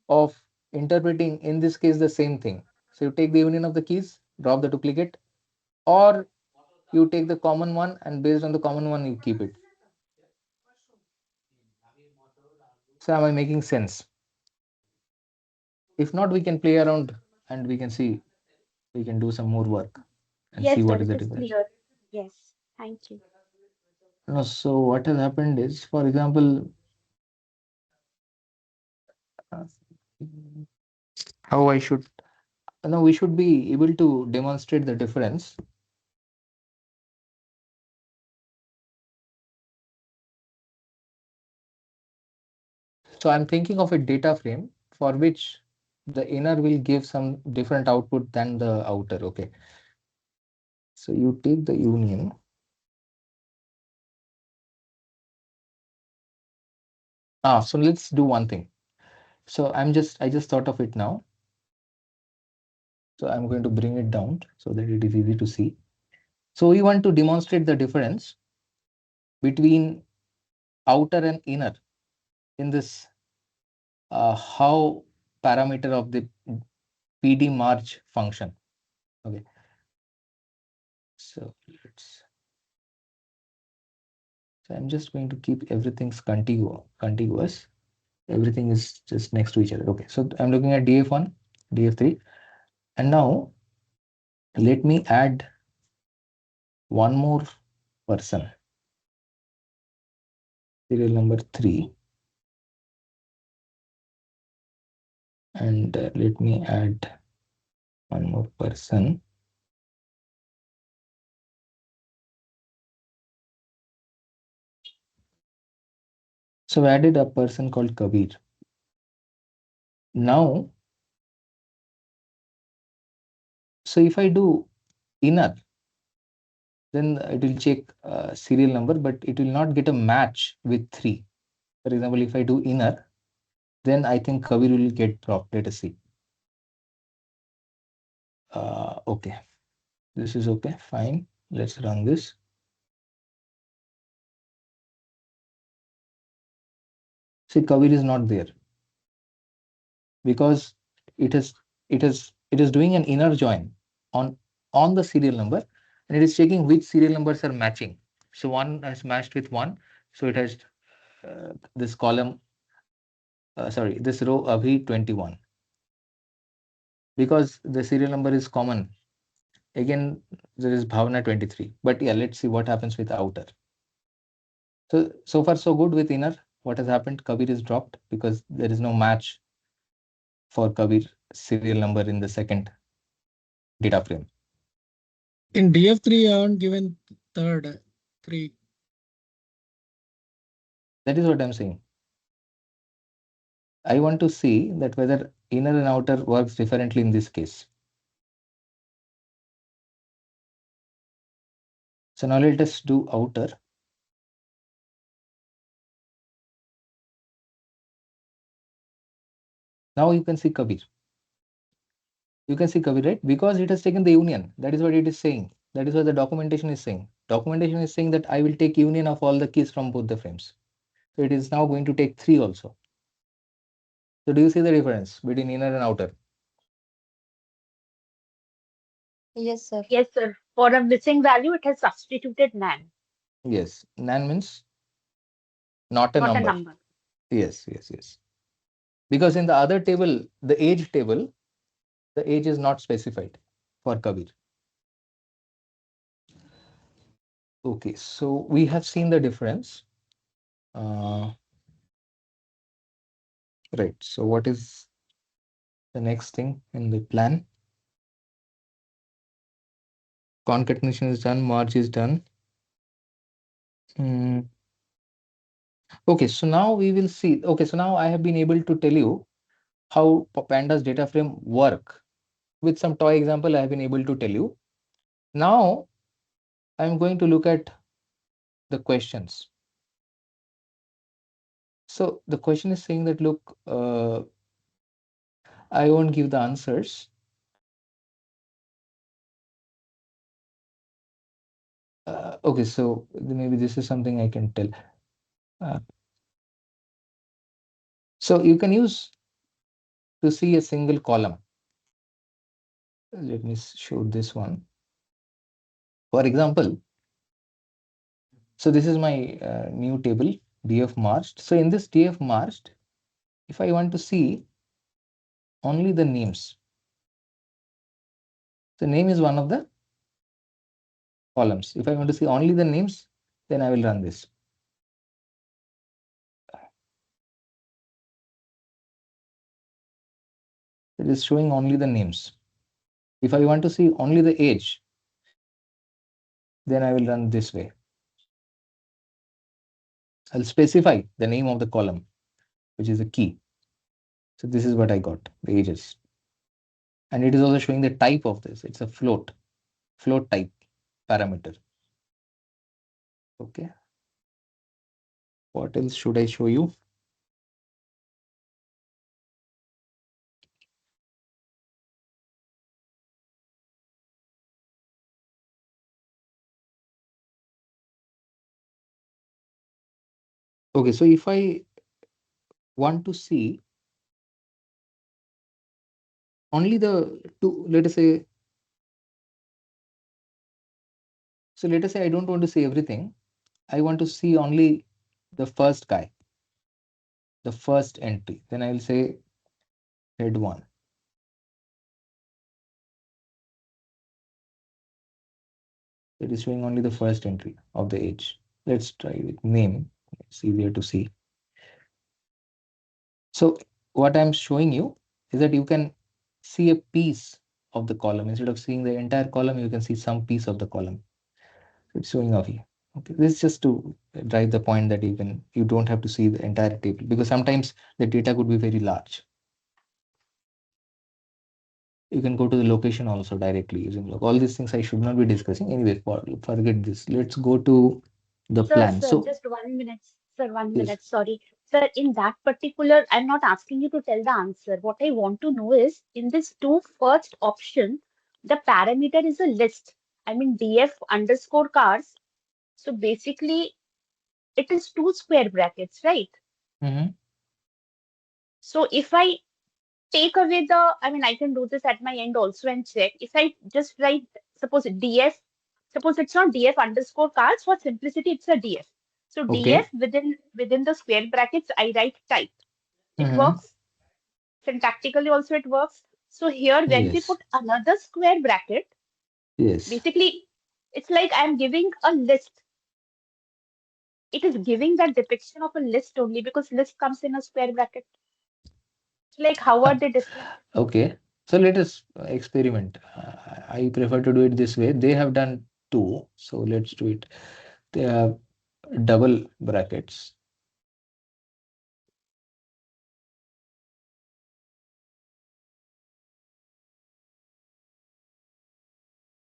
of interpreting, in this case, the same thing. So you take the union of the keys, drop the duplicate, or you take the common one and based on the common one, you keep it. So am I making sense? If not, we can play around and we can see, we can do some more work and see Yes, sir, what is it the is difference. clear. Yes. Thank you. No, so what has happened is, for example, uh, how I should, no, we should be able to demonstrate the difference. So I'm thinking of a data frame for which the inner will give some different output than the outer. Okay. So you take the union. So let's do one thing. So I just thought of it now. So I'm going to bring it down so that it is easy to see. So we want to demonstrate the difference between outer and inner in this how parameter of the PD march function. Okay. So I'm just going to keep everything's contiguous. Everything is just next to each other. Okay. So I'm looking at DF1, DF3, and now let me add one more person, serial number 3, and let me add one more person. So I added a person called Kabir. Now, so if I do inner, then it will check serial number, but it will not get a match with 3. For example, if I do inner, then I think Kabir will get dropped. Let us see. Okay, this is okay, fine. Let's run this. See, Kabir is not there because it is it is doing an inner join on the serial number, and it is checking which serial numbers are matching. So one has matched with one, so it has this column, sorry, this row Abhi 21, because the serial number is common. Again, there is Bhavna 23. But yeah, let's see what happens with outer. So far so good with inner. What has happened? Kabir is dropped because there is no match for Kabir serial number in the second data frame. In DF3, I haven't given third, 3. That is what I'm saying. I want to see that whether inner and outer works differently in this case. So now let us do outer. Now you can see Kabir. You can see Kabir, right? Because it has taken the union. That is what it is saying. That is what the documentation is saying. Documentation is saying that I will take union of all the keys from both the frames. So it is now going to take 3 also. So do you see the difference between inner and outer? Yes, sir. Yes, sir. For a missing value, it has substituted nan, Yes. Nan means not a not a number. number. Yes, yes, yes. Because in the other table, the age table, the age is not specified for Kabir. Okay, so we have seen the difference. Right. So what is the next thing in the plan? Concatenation is done, merge is done. Okay, so now we will see. Okay, so now I have been able to tell you how Pandas data frame work. With some toy example, I have been able to tell you. Now I'm going to look at the questions. So the question is saying that, look, I won't give the answers. Okay, so maybe this is something I can tell. So you can use to see a single column. Let me show this one. For example, so this is my new table, DF marched. So in this DF marched, if I want to see only the names, the name is one of the columns. If I want to see only the names, then I will run this. It is showing only the names. If I want to see only the age, then I will run this way. I'll specify the name of the column, which is a key. So this is what I got, the ages. And it is also showing the type of this. It's a float type parameter. Okay. What else should I show you? Okay, so if I want to see only the two, let us say, so let us say I don't want to see everything. I want to see only the first guy, the first entry. Then I will say head 1. It is showing only the first entry of the age. Let's try with name. It's easier to see. So what I'm showing you is that you can see a piece of the column. Instead of seeing the entire column, you can see some piece of the column. It's showing off here. Okay, this is just to drive the point that you don't have to see the entire table, because sometimes the data could be very large. You can go to the location also directly using log. All these things I should not be discussing. Anyway, forget this. Let's go to the Sir, plan. sir, So just 1 minute. Sir, one yes. minute. Sorry. Sir, in that particular, I'm not asking you to tell the answer. What I want to know is in this two first option, the parameter is a list. I mean, df underscore cars. So basically, it is two square brackets, right? Mhm. So if I take away the, I mean, I can do this at my end also and check. If I just write, suppose df, suppose it's not df underscore cars, for simplicity, it's a df. So df Okay. within the square brackets, I write type. It Mhm. works. Syntactically also it works. So here, when we Yes. put another square bracket, Yes. basically, it's like I'm giving a list. It is giving that depiction of a list only because list comes in a square bracket. So like, how are they different? Okay, so let us experiment. I prefer to do it this way. They have done two, so let's do it. They have double brackets.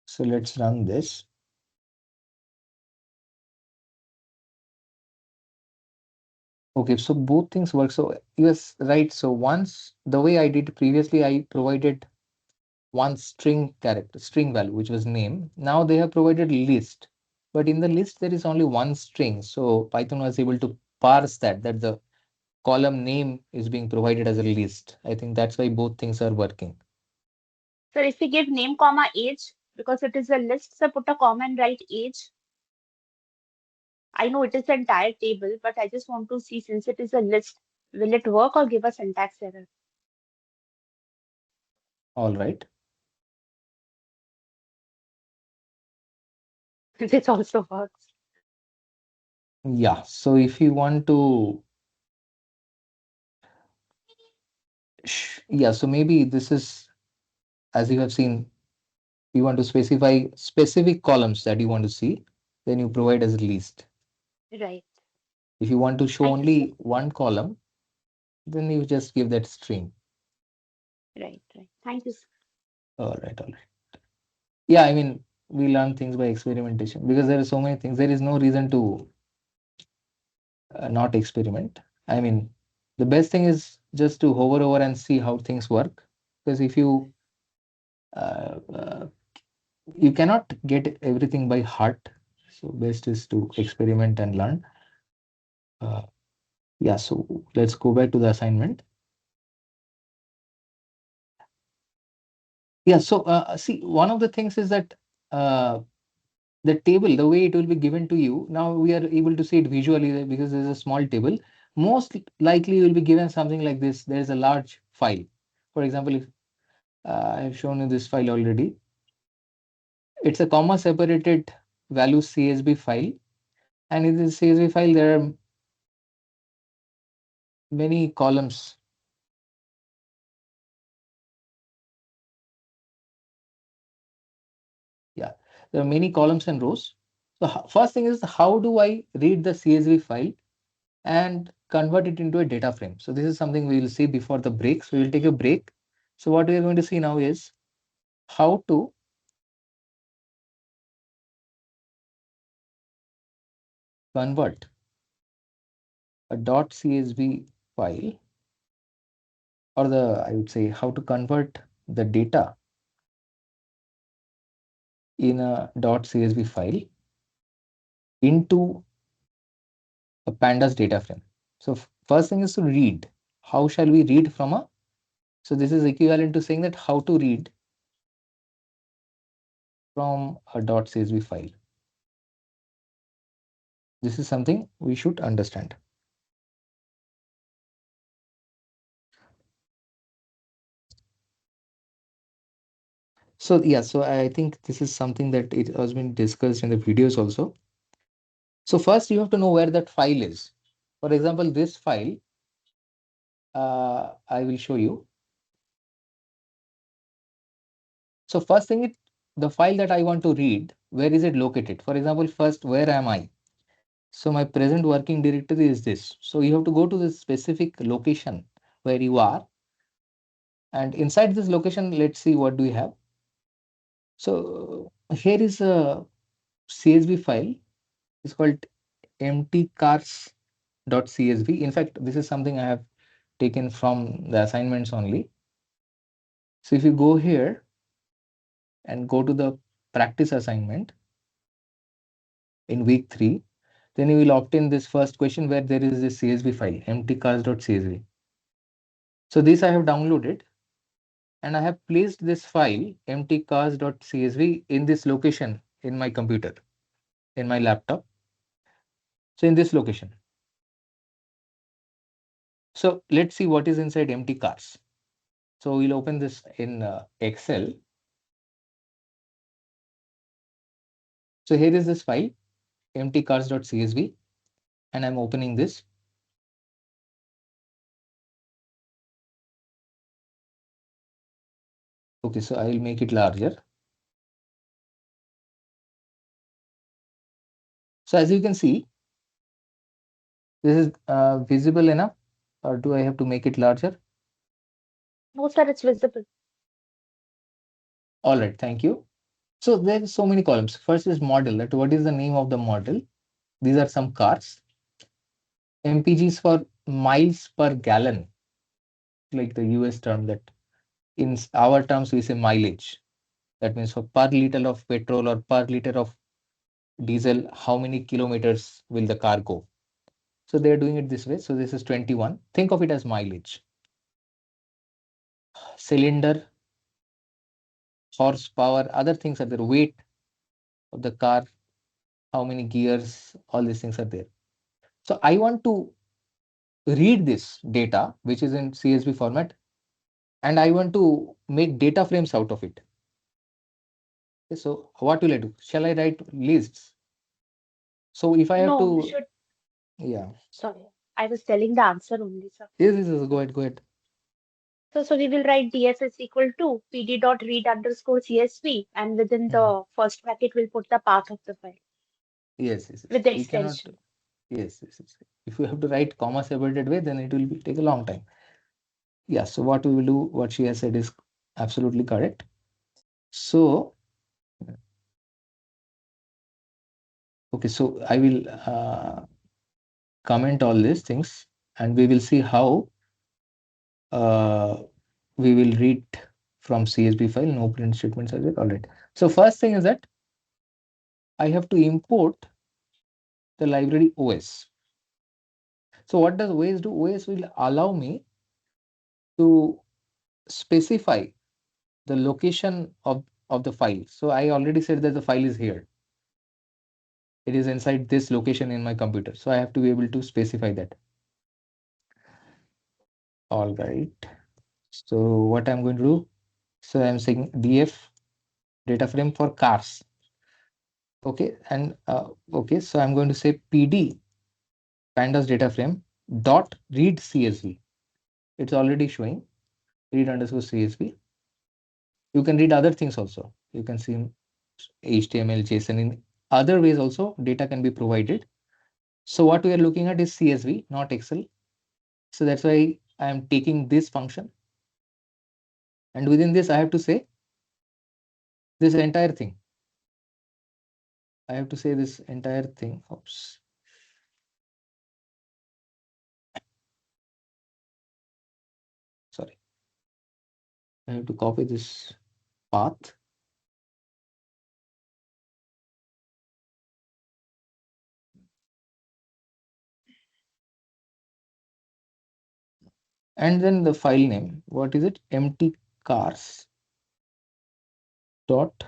So let's run this. Okay, so both things work. So yes, right. So once the way I did previously, I provided one string character, string value, which was name. Now they have provided list, but in the list there is only one string. So Python was able to parse that the column name is being provided as a list. I think that's why both things are working. So if we give name comma age, because it is a list, so put a comma and write age. I know it is the entire table, but I just want to see, since it is a list, will it work or give a syntax error? All right. This also works. Yeah. So if you want to, yeah. So maybe this is, as you have seen, you want to specify specific columns that you want to see, then you provide as a list. Right. If you want to show Thank you, sir. only one column, then you just give that string. Right, right. Thank you, sir. All right, all right. Yeah, I mean, we learn things by experimentation because there are so many things. There is no reason to not experiment. I mean, the best thing is just to hover over and see how things work. Because if uh, uh, you cannot get everything by heart, so best is to experiment and learn. Uh, yeah, so let's go back to the assignment. Yeah, so see, one of the things is that uh, the table, the way it will be given to you, now we are able to see it visually because there's a small table. Most likely you will be given something like this. There is a large file. For example, if I have shown you this file already, it's a comma separated value CSV file. And in this CSV file, there are many columns. Yeah, there are many columns and rows. So first thing is, how do I read the CSV file and convert it into a data frame? So this is something we will see before the break. So we will take a break. So what we are going to see now is how to convert a .csv file, or I would say how to convert the data in a .csv file into a pandas data frame. So first thing is to read. How shall we read from a, so this is equivalent to saying that how to read from a .csv file. This is something we should understand. So yeah, so I think this is something that it has been discussed in the videos also. So first you have to know where that file is. For example, this file, I will show you. So first thing, the file that I want to read, where is it located? For example, first, where am I? So my present working directory is this. So you have to go to the specific location where you are. And inside this location, let's see what do we have. So here is a CSV file. It's called emptycars.csv. In fact, this is something I have taken from the assignments only. So if you go here and go to the practice assignment in week 3, then you will obtain this first question where there is this CSV file, emptycars.csv. So this I have downloaded and I have placed this file, emptycars.csv, in this location in my computer, in my laptop. So in this location. So let's see what is inside empty cars. So we'll open this in Excel. So here is this file, emptycars.csv, and I'm opening this. Okay, so I will make it larger. So as you can see, this is visible enough, or do I have to make it larger? No, sir, it's visible. All right, thank you. So there's so many columns. First is model. That what is the name of the model? These are some cars. MPGs for miles per gallon, like the US term that in our terms we say mileage. That means for per liter of petrol or per liter of diesel, how many kilometers will the car go? So they're doing it this way. So this is 21. Think of it as mileage. Cylinder, horsepower, other things are there. Weight of the car, how many gears, all these things are there. So I want to read this data, which is in CSV format, and I want to make data frames out of it. Okay, so what will I do? Shall I write lists? So if I have No, you to, should. yeah, Sorry, I was telling the answer only, sir. yes, go ahead, go ahead. So we will write DF is equal to PD dot read underscore CSV, and within Mhm. the first bracket, we'll put the path of the file Yes. with the We cannot, extension. yes. If you have to write comma separated way, then it will take a long time. Yeah, so what we will do, what she has said is absolutely correct. So, okay, so I will comment all these things and we will see how uh, we will read from CSV file. No print statements are there. All right. So first thing is that I have to import the library OS. So what does OS do? OS will allow me to specify the location of the file. So I already said that the file is here. It is inside this location in my computer. So I have to be able to specify that. All right. So what I'm going to do? So I'm saying DF data frame for cars. Okay. And okay. So I'm going to say PD pandas data frame dot read CSV. It's already showing read underscore CSV. You can read other things also. You can see HTML, JSON. In other ways also data can be provided. So what we are looking at is CSV, not Excel. So that's why I am taking this function. And within this, I have to say this entire thing. I have to say this entire thing. Oops. Sorry. I have to copy this path. And then the file name. What is it? Empty cars dot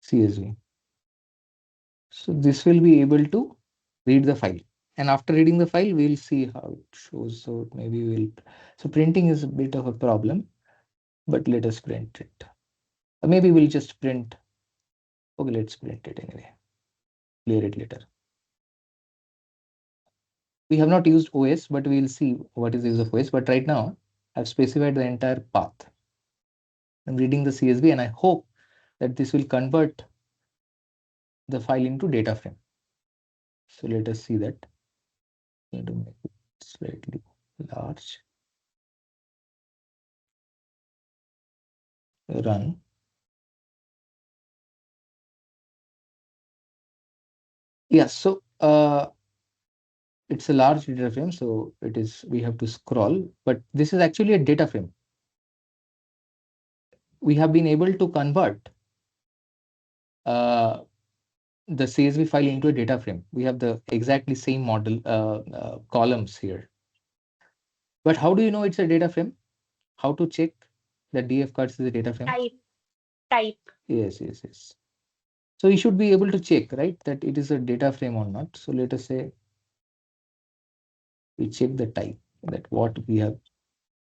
CSV. So this will be able to read the file. And after reading the file, we'll see how it shows. So maybe we'll. So printing is a bit of a problem, but let us print it. Or maybe we'll just print. Okay, let's print it anyway. Clear it later. We have not used OS, but we'll see what is the use of OS. But right now, I've specified the entire path. I'm reading the CSV, and I hope that this will convert the file into data frame. So let us see that. I'm going to make it slightly large. Run. Yeah, so it's a large data frame, so it is we have to scroll, but this is actually a data frame. We have been able to convert the CSV file into a data frame. We have the exactly same model columns here. But how do you know it's a data frame? How to check that DF cards is a data frame? Type. Yes. So you should be able to check, right, that it is a data frame or not. So let us say we check the type, that what we have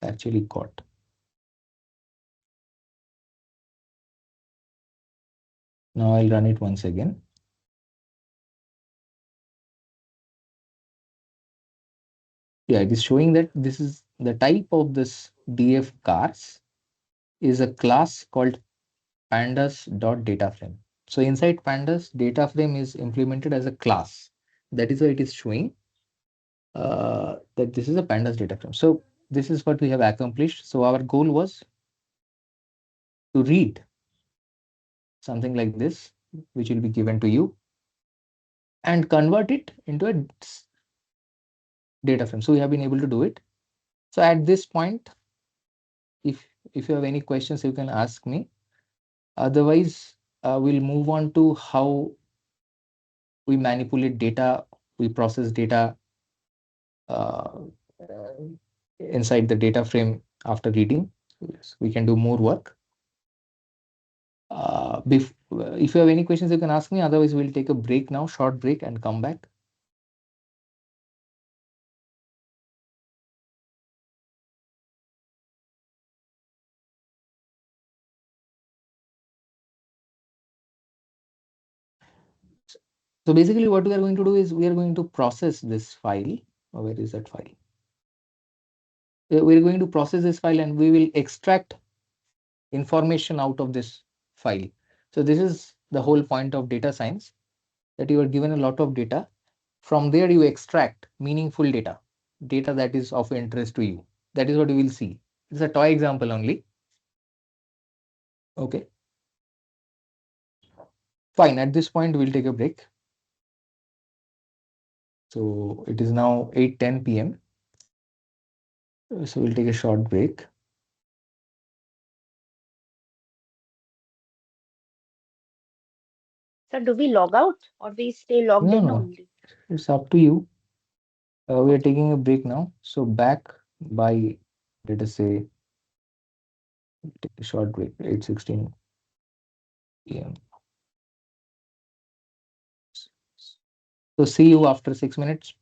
actually got. Now I'll run it once again. Yeah, it is showing that this is the type of this DF cars is a class called pandas.dataframe. So inside pandas, dataframe is implemented as a class. That is why it is showing that this is a pandas dataframe. So this is what we have accomplished. So our goal was to read something like this, which will be given to you, and convert it into a data frame. So we have been able to do it. So at this point, if you have any questions, you can ask me. Otherwise, we'll move on to how we manipulate data, we process data uh, inside the data frame after reading. Yes, we can do more work. If you have any questions, you can ask me. Otherwise, we'll take a break now, short break, and come back. So basically what we are going to do is we are going to process this file. Where is that file? We're going to process this file and we will extract information out of this file. So this is the whole point of data science, that you are given a lot of data. From there you extract meaningful data, data that is of interest to you. That is what you will see. It's a toy example only. Okay. Fine. At this point, we'll take a break. So it is now 8:10 p.m. So we'll take a short break. So do we log out or we stay logged No, in no, only? it's up to you. We are Okay. taking a break now. So back by, let us say, take a short break, 8:16 p.m. So see you after 6 minutes.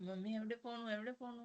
Mummy എവിടെ പോണു എവിടെ പോണു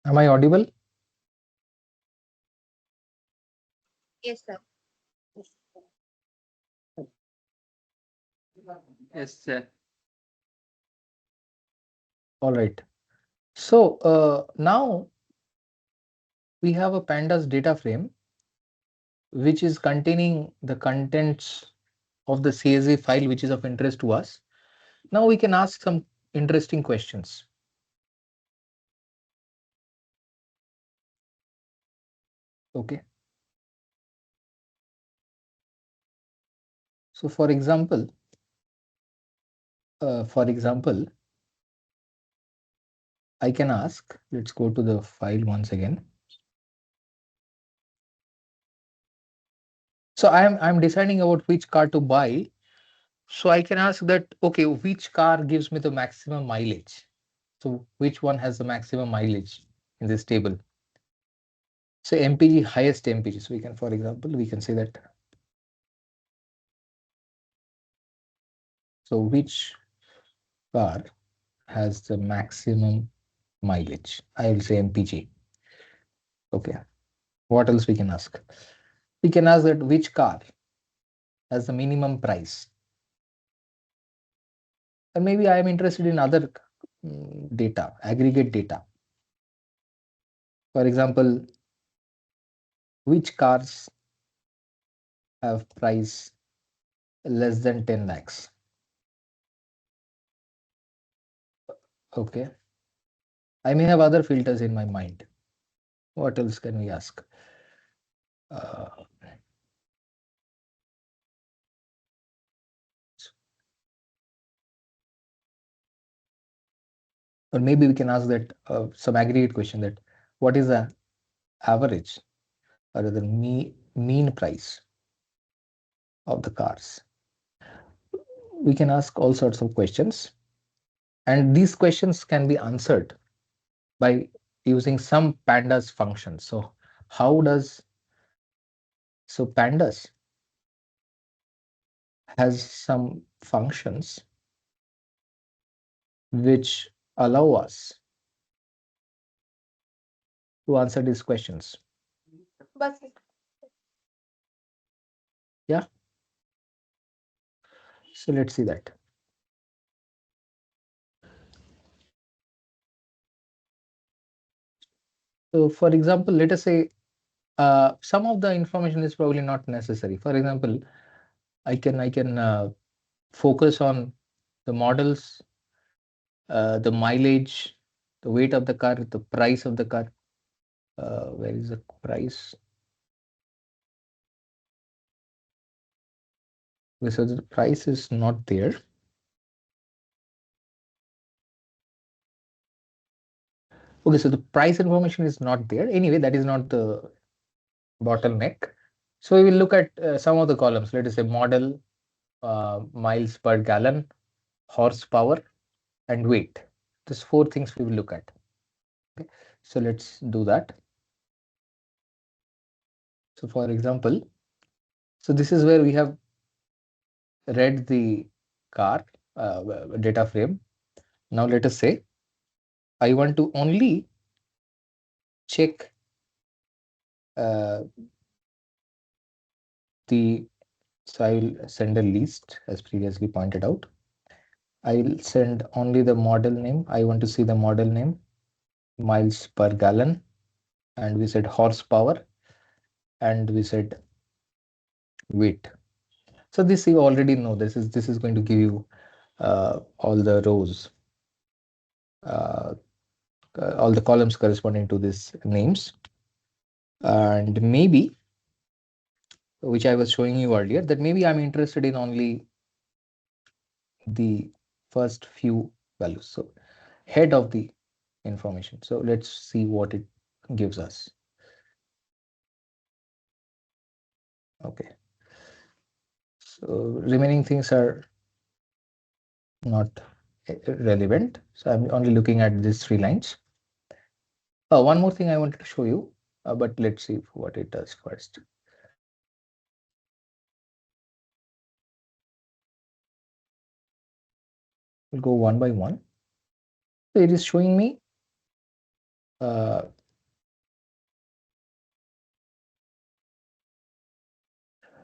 Am I audible? Yes, sir. yes sir All right. So now we have a pandas data frame which is containing the contents of the CSV file which is of interest to us. Now we can ask some interesting questions. Okay. So for example, I can ask, let's go to the file once again. So I'm deciding about which car to buy. So I can ask that, okay, which car gives me the maximum mileage? So which one has the maximum mileage in this table? So MPG, highest MPG. So we can, for example, we can say that. So which car has the maximum mileage? I will say MPG. Okay. What else we can ask? We can ask that which car has the minimum price. And maybe I am interested in other data, aggregate data. For example, which cars have price less than 10 lakhs? Okay. I may have other filters in my mind. What else can we ask? Uh, or maybe we can ask that some aggregate question, that what is the average or the mean price of the cars? We can ask all sorts of questions, and these questions can be answered by using some pandas function. So how does, so pandas has some functions which allow us to answer these questions. But Yeah. So let's see that. So for example, let us say some of the information is probably not necessary. For example, I can focus on the models, the mileage, the weight of the car, the price of the car. Where is the price? Okay, so the price is not there. Okay, so the price information is not there. Anyway, that is not the bottleneck. So we will look at some of the columns. Let us say model, miles per gallon, horsepower, and weight. These four things we will look at. Okay, so let's do that. So for example, so this is where we have read the car data frame. Now let us say I want to only check uh, the, so I will send a list as previously pointed out. I will send only the model name. I want to see the model name, miles per gallon, and we said horsepower, and we said weight. So this you already know. This is going to give you all the rows, uh, all the columns corresponding to these names, and maybe, which I was showing you earlier, that maybe I'm interested in only the first few values. So head of the information. So let's see what it gives us. Okay. So remaining things are not relevant. So I'm only looking at these three lines. One more thing I wanted to show you, but let's see what it does first. We'll go one by one. So it is showing me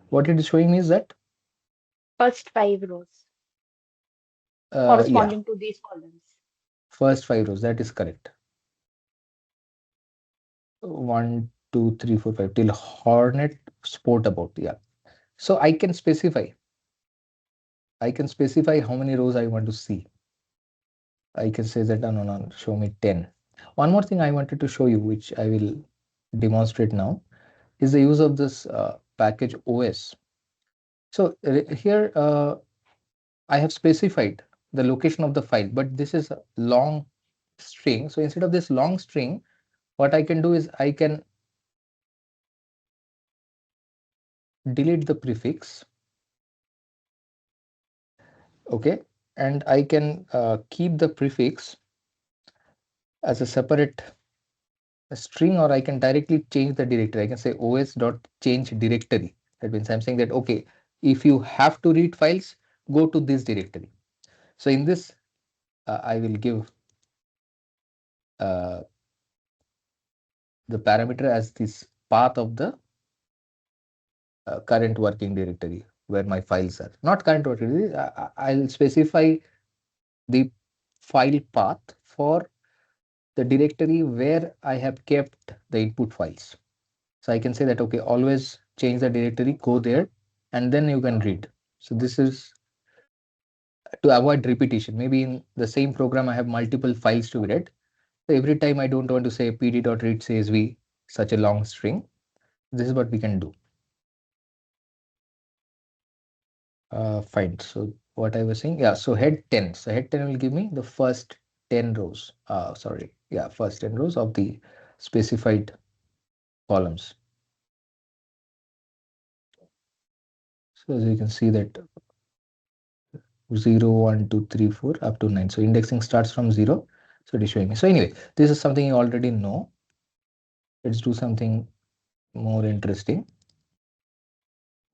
what it is showing me is that First 5 rows yeah, corresponding to these columns. first 5 rows. That is correct. 1, 2, 3, 4, 5 till Hornet Sport About. Yeah. So I can specify. I can specify how many rows I want to see. I can say that no, show me 10. One more thing I wanted to show you, which I will demonstrate now, is the use of this package OS. So here I have specified the location of the file, but this is a long string. So instead of this long string, what I can do is I can delete the prefix. Okay, and I can keep the prefix as a separate a string, or I can directly change the directory. I can say os.change directory. That means I'm saying that, okay, if you have to read files, go to this directory. So in this, I will give the parameter as this path of the current working directory where my files are. Not current working directory, I'll specify the file path for the directory where I have kept the input files. So I can say that, okay, always change the directory, go there, and then you can read. So this is to avoid repetition. Maybe in the same program, I have multiple files to be read. So every time I don't want to say pd.read csv, such a long string, this is what we can do. Fine. So what I was saying, yeah, so head 10. So head 10 will give me the first 10 rows. Sorry, yeah, first 10 rows of the specified columns. So as you can see that 0, 1, 2, 3, 4 up to 9. So indexing starts from 0. So it is showing me. So anyway, this is something you already know. Let's do something more interesting.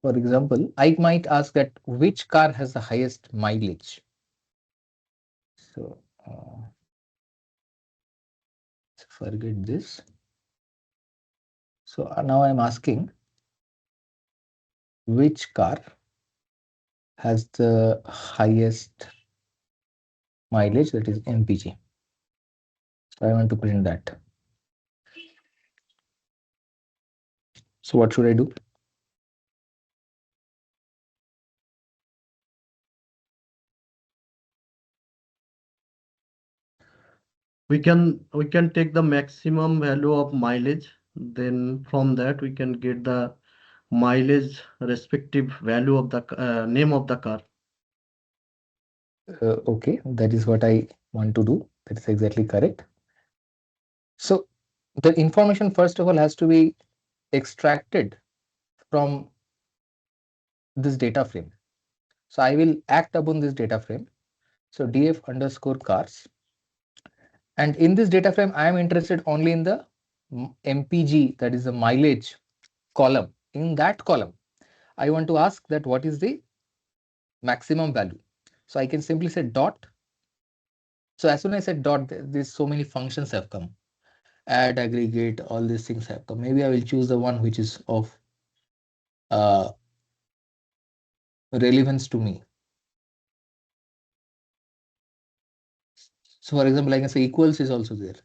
For example, I might ask that which car has the highest mileage. So forget this. So now I'm asking which car has the highest mileage, that is MPG. So I want to print that. So what should I do? We can take the maximum value of mileage. Then from that we can get the mileage respective value of the name of the car. Okay, that is what I want to do. That is exactly correct. So the information, first of all, has to be extracted from this data frame. So I will act upon this data frame. So df underscore cars. And in this data frame, I am interested only in the MPG, that is the mileage column. In that column, I want to ask that what is the maximum value. So I can simply say dot. So as soon as I said dot, there's so many functions have come. Add, aggregate, all these things have come. Maybe I will choose the one which is of relevance to me. So for example, I can say equals is also there.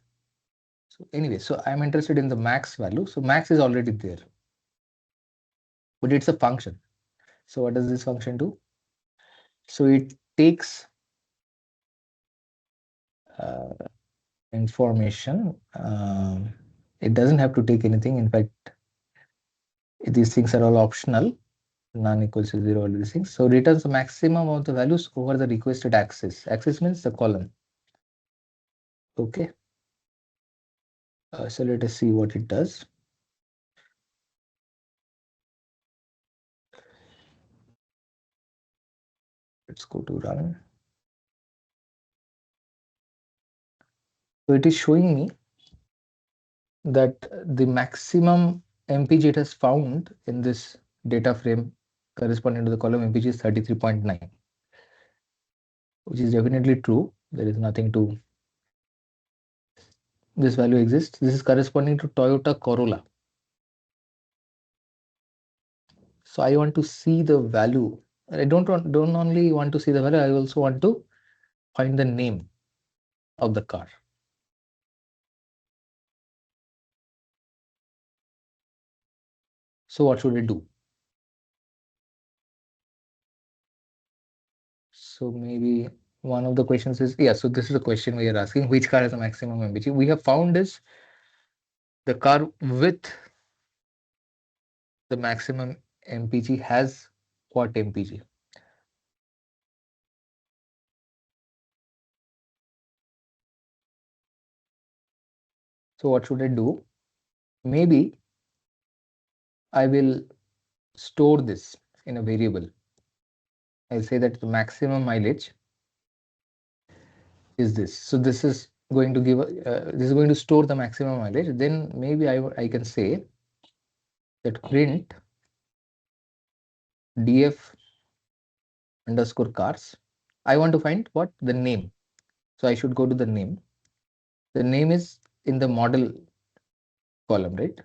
So anyway, so I'm interested in the max value. So max is already there, but it's a function. So what does this function do? So it takes information. It doesn't have to take anything. In fact, these things are all optional. None equals to 0, all these things. So returns the maximum of the values over the requested axis. Axis means the column. Okay. So let us see what it does. Let's go to run. So it is showing me that the maximum MPG it has found in this data frame corresponding to the column MPG is 33.9, which is definitely true. There is nothing to, this value exists. This is corresponding to Toyota Corolla. So I want to see the value. I don't only want to see the value, I also want to find the name of the car. So what should I do? So maybe one of the questions is, yeah, so this is a question we are asking, which car has the maximum MPG? We have found is the car with the maximum MPG has what MPG? So what should I do? Maybe I will store this in a variable. I'll say that the maximum mileage is this. So this is going to give this is going to store the maximum mileage, then maybe I can say that print df underscore cars. I want to find what the name. So I should go to the name. The name is in the model column, right?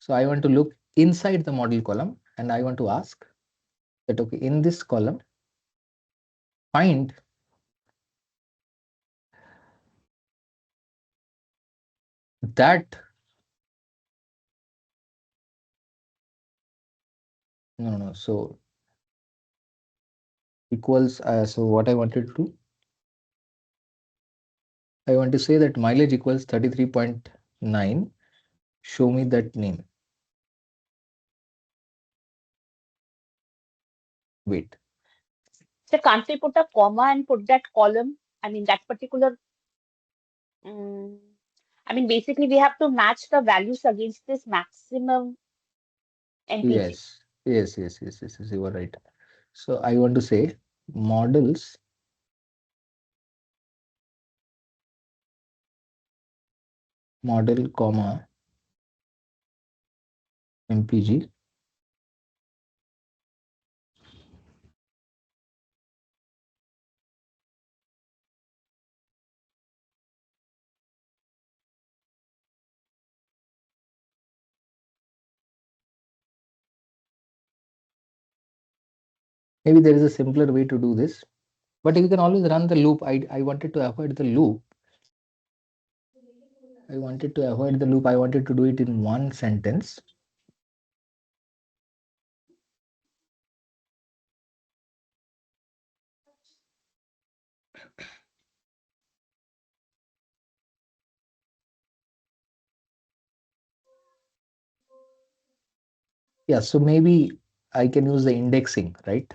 So I want to look inside the model column and I want to ask that, okay, in this column, find that, no. So equals, so what I wanted to, I want to say that mileage equals 33.9. Show me that name. Wait. So can't we put a comma and put that column? I mean, that particular. mm I mean, basically, we have to match the values against this maximum MPG. Yes, you are right. So I want to say models model comma mpg. Maybe there is a simpler way to do this, but you can always run the loop. I wanted to avoid the loop. I wanted to avoid the loop. I wanted to do it in one sentence. Yeah, so maybe I can use the indexing, right?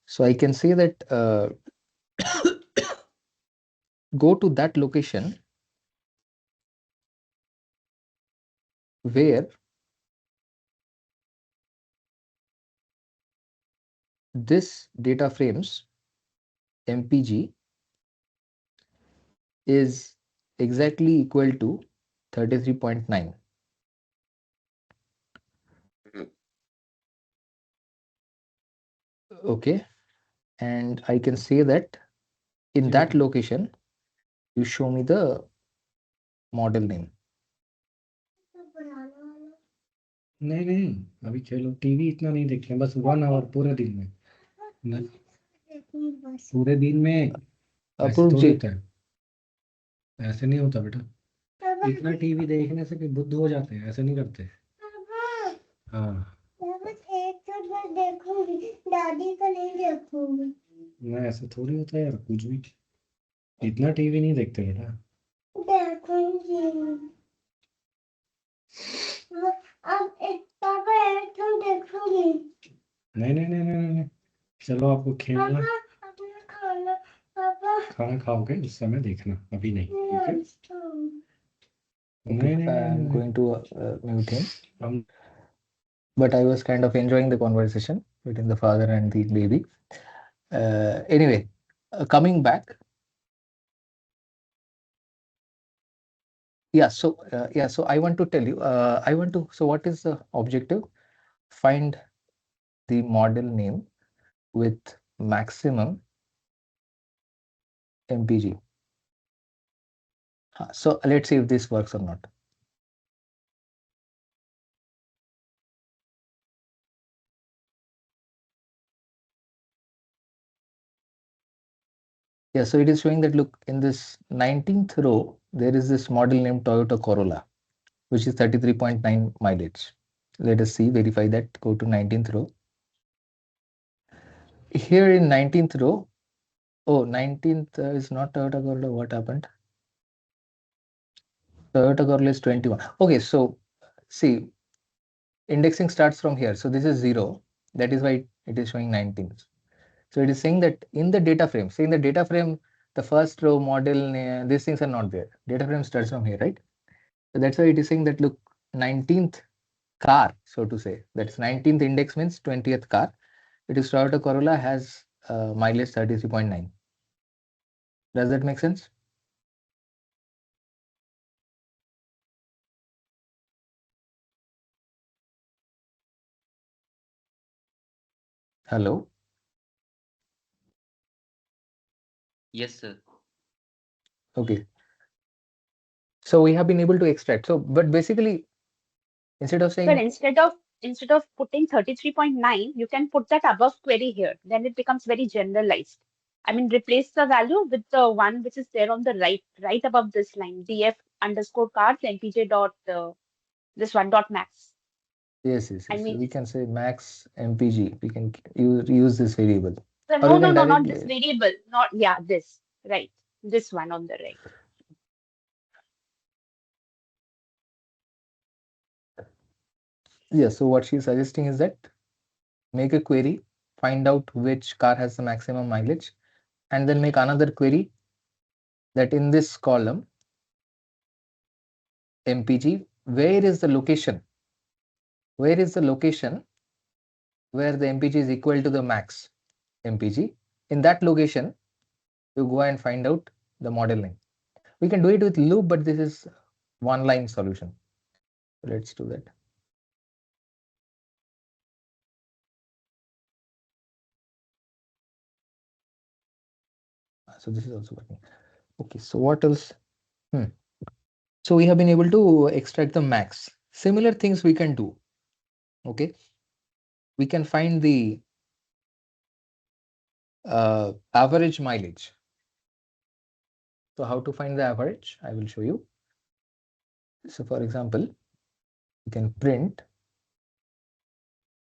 So I can say that go to that location where this data frames mpg is exactly equal to 33.9. Okay, and I can say that in that location you show me the model name. नहीं नहीं, अभी खेलो, TV इतना नहीं देखते हैं, बस 1 our पूरे दिन में, पूरे दिन में ऐसे अपूर्व थोड़ी जी, होता है, ऐसे नहीं होता बेटा, इतना टीवी देखने से कि बुद्धू हो जाते हैं, ऐसे नहीं करते। हाँ, दादी का नहीं देखूंगी मैं, ऐसे थोड़ी होता है यार, कुछ भी, इतना टीवी नहीं देखते बेटा। देखूंगी अब पापा एक तो देखूंगी। नहीं नहीं नहीं नहीं नहीं, चलो आपको खेलना, अपना खाना, पापा खाना खाओगे उस समय देखना, अभी नहीं, ठीक है? okay, नहीं नहीं I'm नहीं going to mute him. हम But I was kind of enjoying the conversation between the father and the baby. Anyway, coming back. So I want to tell you, so what is the objective? Find the model name with maximum MPG. So let's see if this works or not. Yeah, so it is showing that, look, in this 19th row, there is this model named Toyota Corolla, which is 33.9 mileage. Let us see, verify that, go to 19th row. Here in 19th row, oh, 19th is not Toyota Corolla, what happened? Toyota Corolla is 21. Okay, so see, indexing starts from here. So this is 0. That is why it is showing 19. So it is saying that in the data frame, say in the data frame, the first row model, these things are not there. Data frame starts from here, right? So that's why it is saying that, look, 19th car, so to say, that's 19th index means 20th car. it is Toyota Corolla has mileage 33.9. Does that make sense? Hello? Yes, sir. Okay. So we have been able to extract. So, but basically, instead of But saying, instead of putting 33.9, you can put that above query here. Then it becomes very generalized. I mean, replace the value with the one which is there on the right above this line, df underscore cards mpj dot this one dot max. yes, I we mean, can say max mpg. We can use this variable, so or no, we no, can no, not this directly. variable, not, yeah, this, right, this one on the right. Yeah. So what she's suggesting is that make a query, find out which car has the maximum mileage, and then make another query that in this column mpg, where is the location? Where is the location where the mpg is equal to the max mpg? In that location, you go and find out the model name. We can do it with loop, but this is one line solution. Let's do that. So this is also working. Okay, so what else? So we have been able to extract the max. Similar things we can do. Okay, we can find the average mileage. So how to find the average? I will show you. So for example, you can print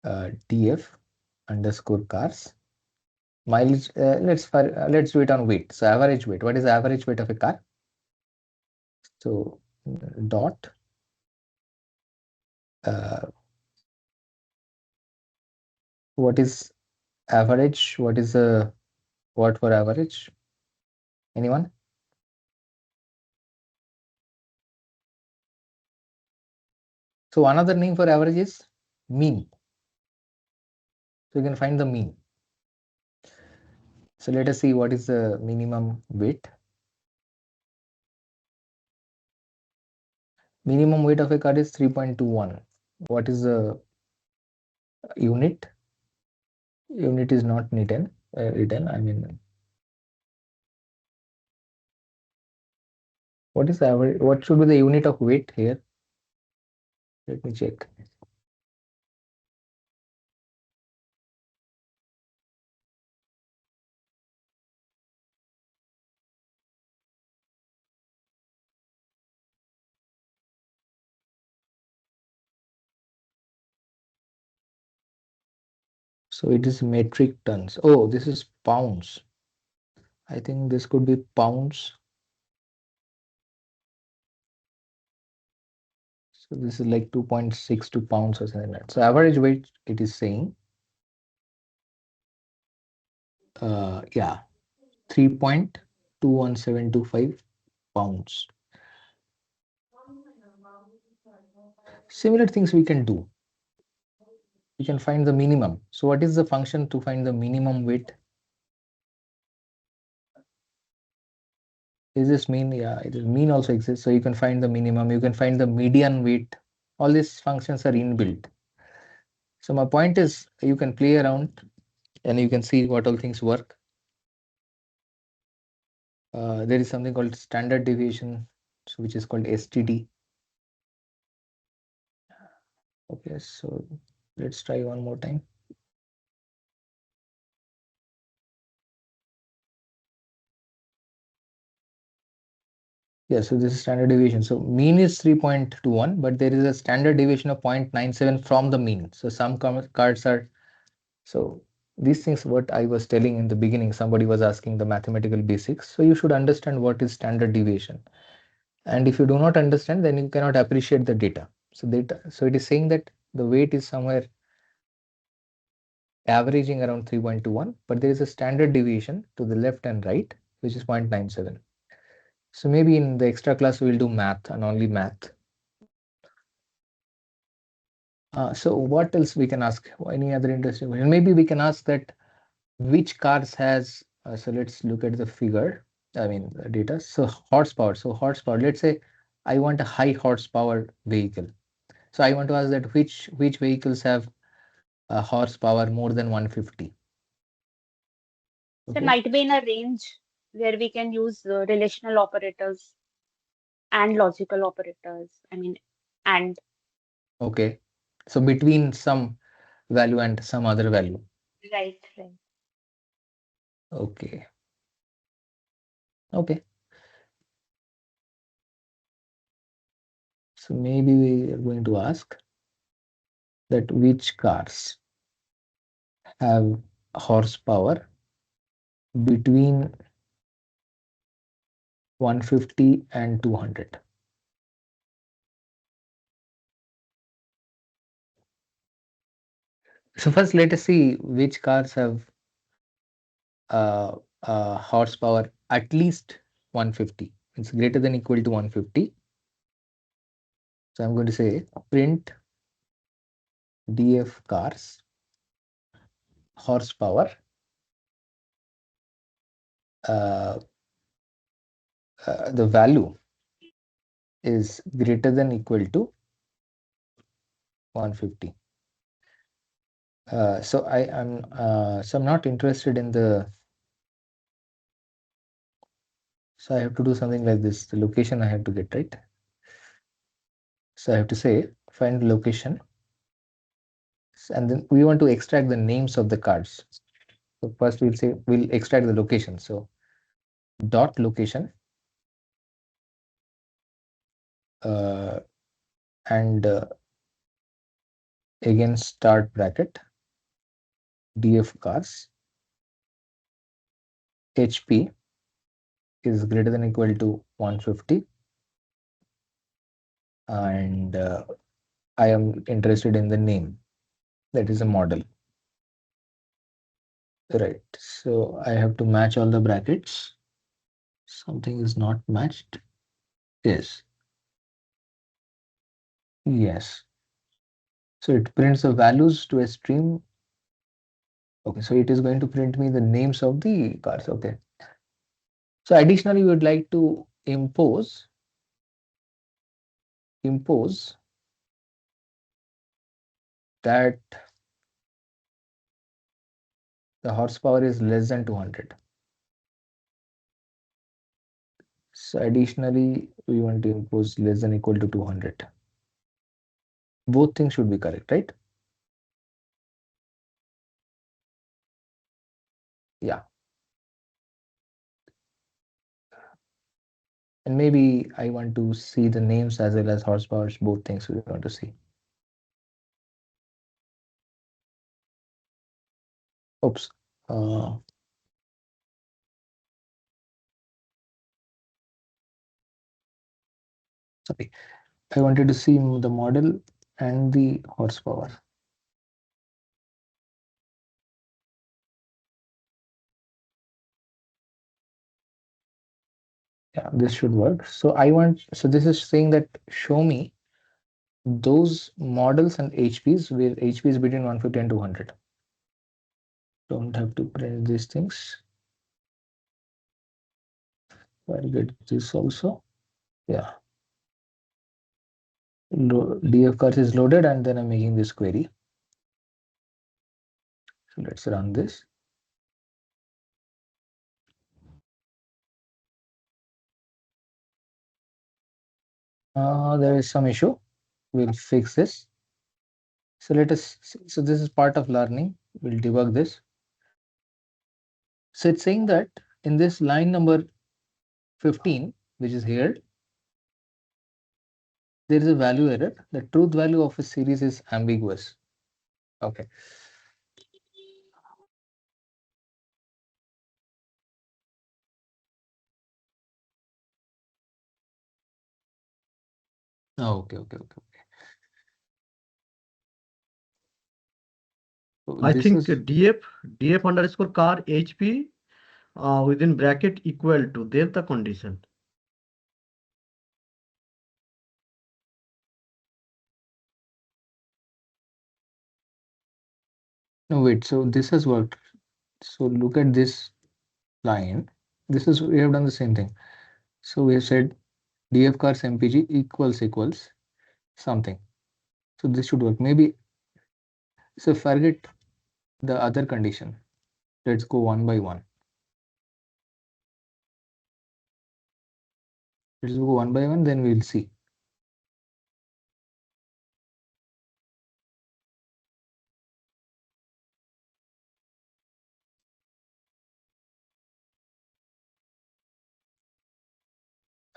df underscore cars mileage. Let's do it on weight. So average weight. What is the average weight of a car? So dot what is average? What is the word for average? Anyone? So another name for average is mean. So you can find the mean. So let us see what is the minimum weight. Minimum weight of a car is 3.21. What is the unit? Unit is not written. I mean, what is the average? What should be the unit of weight here? Let me check. So it is metric tons. Oh, this is pounds. I think this could be pounds. So this is like 2.62 pounds or something like that. So average weight, it is saying, yeah, 3.21725 pounds. Similar things we can do. We can find the minimum. So what is the function to find the minimum weight? Is this mean? Yeah, it is mean also exists. So you can find the minimum. You can find the median weight. All these functions are inbuilt. So my point is you can play around and you can see what all things work. There is something called standard deviation, so which is called STD. Okay, so let's try one more time. Yeah, so this is standard deviation. So mean is 3.21, but there is a standard deviation of 0.97 from the mean. So some cards are, so these things what I was telling in the beginning, somebody was asking the mathematical basics. So you should understand what is standard deviation. And if you do not understand, then you cannot appreciate the data. So it is saying that the weight is somewhere averaging around 3.21, but there is a standard deviation to the left and right, which is 0.97. So maybe in the extra class, we will do math and only math. So what else we can ask? Any other interesting question? Maybe we can ask that which cars has, so let's look at the figure, I mean the data. So horsepower. So horsepower, let's say I want a high horsepower vehicle. So I want to ask that which vehicles have a horsepower more than 150. So Okay. might be in a range where we can use relational operators and logical operators. I mean, and Okay. So between some value and some other value. right, right. Okay. Okay. So maybe we are going to ask that which cars have horsepower between 150 and 200. So first let us see which cars have uh, horsepower at least 150. It's greater than equal to 150. So I'm going to say print df cars horsepower uh, the value is greater than equal to 150. So I'm not interested in the, so I have to do something like this. The location I have to get, right? So I have to say find location, and then we want to extract the names of the cards. So first we'll say we'll extract the location. So dot location and again start bracket df cars HP is greater than equal to 150, and I am interested in the name, that is a model, right? So I have to match all the brackets. Something is not matched. Yes. Yes. So it prints the values to a stream. Okay, so it is going to print me the names of the cars. Okay. So additionally, we would like to impose that the horsepower is less than 200. So additionally, we want to impose less than equal to 200. Both things should be correct, right? Yeah. And maybe I want to see the names as well as horsepower. Both things we want to see. Oops. Sorry. I wanted to see the model and the horsepower. Yeah, this should work. So this is saying that show me those models and HPs where HP is between 150 and 200. Don't have to print these things. I'll get this also. Yeah. DF cars is loaded, and then I'm making this query. So let's run this. There is some issue. We'll fix this. So so this is part of learning. We'll debug this. So it's saying that in this line number 15, which is here, there is a value error. The truth value of a series is ambiguous. Okay. Okay. So I this think is df underscore car HP within bracket equal to there's the condition. No, wait. So this has worked. So look at this line. This is we have done the same thing. So we have said df cars mpg equals something. So this should work. Maybe so forget the other condition. Let's go one by one. Let's go one by one, then we'll see.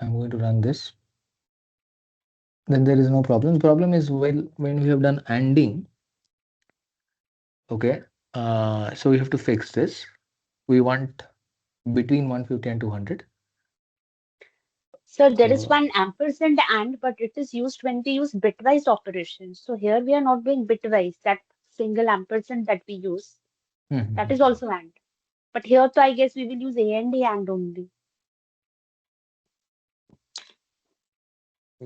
I'm going to run this. Then there is no problem. The problem is when we have done ANDing, okay, so we have to fix this. We want between 150 and 200. So there is So one ampersand and, but it is used when we use bitwise operations. So here we are not doing bitwise. That single ampersand that we use, that is also and. But here, so I guess we will use A and A and only.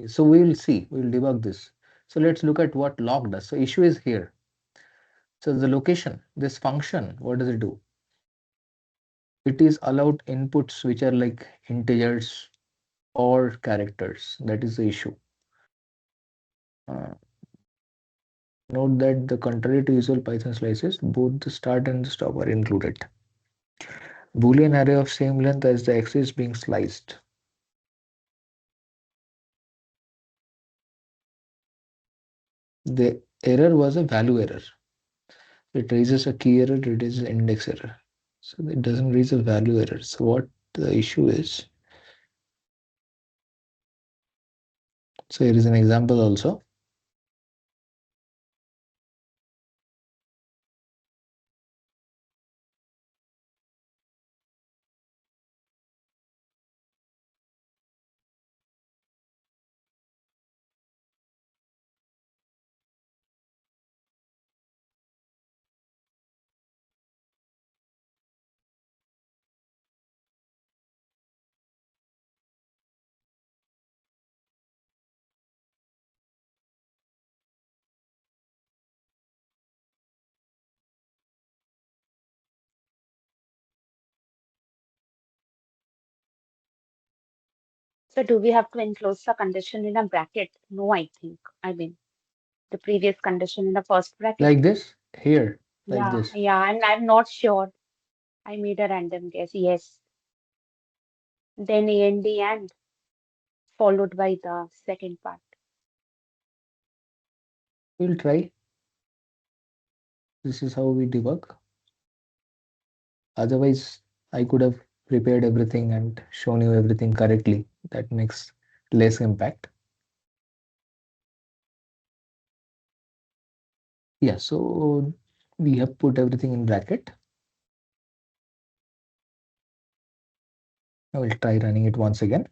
so we will see. We will debug this. So let's look at what log does. So issue is here. So the location, this function, what does it do? It is allowed inputs which are like integers or characters. That is the issue. Uh, Note that the contrary to usual Python slices, both the start and the stop are included. Boolean array of same length as the axis being sliced. The error was a value error. It raises a key error, it is an index error. So it doesn't raise a value error. So what the issue is? So here is an example also. So do we have to enclose the condition in a bracket? No, I think. I mean, the previous condition in the first bracket. Like this, here, like Yeah, this. yeah, and I'm not sure. I made a random guess. Yes. Then A and D and followed by the second part. We'll try. This is how we debug. Otherwise, I could have prepared everything and shown you everything correctly. That makes less impact. Yeah, so we have put everything in bracket. I will try running it once again.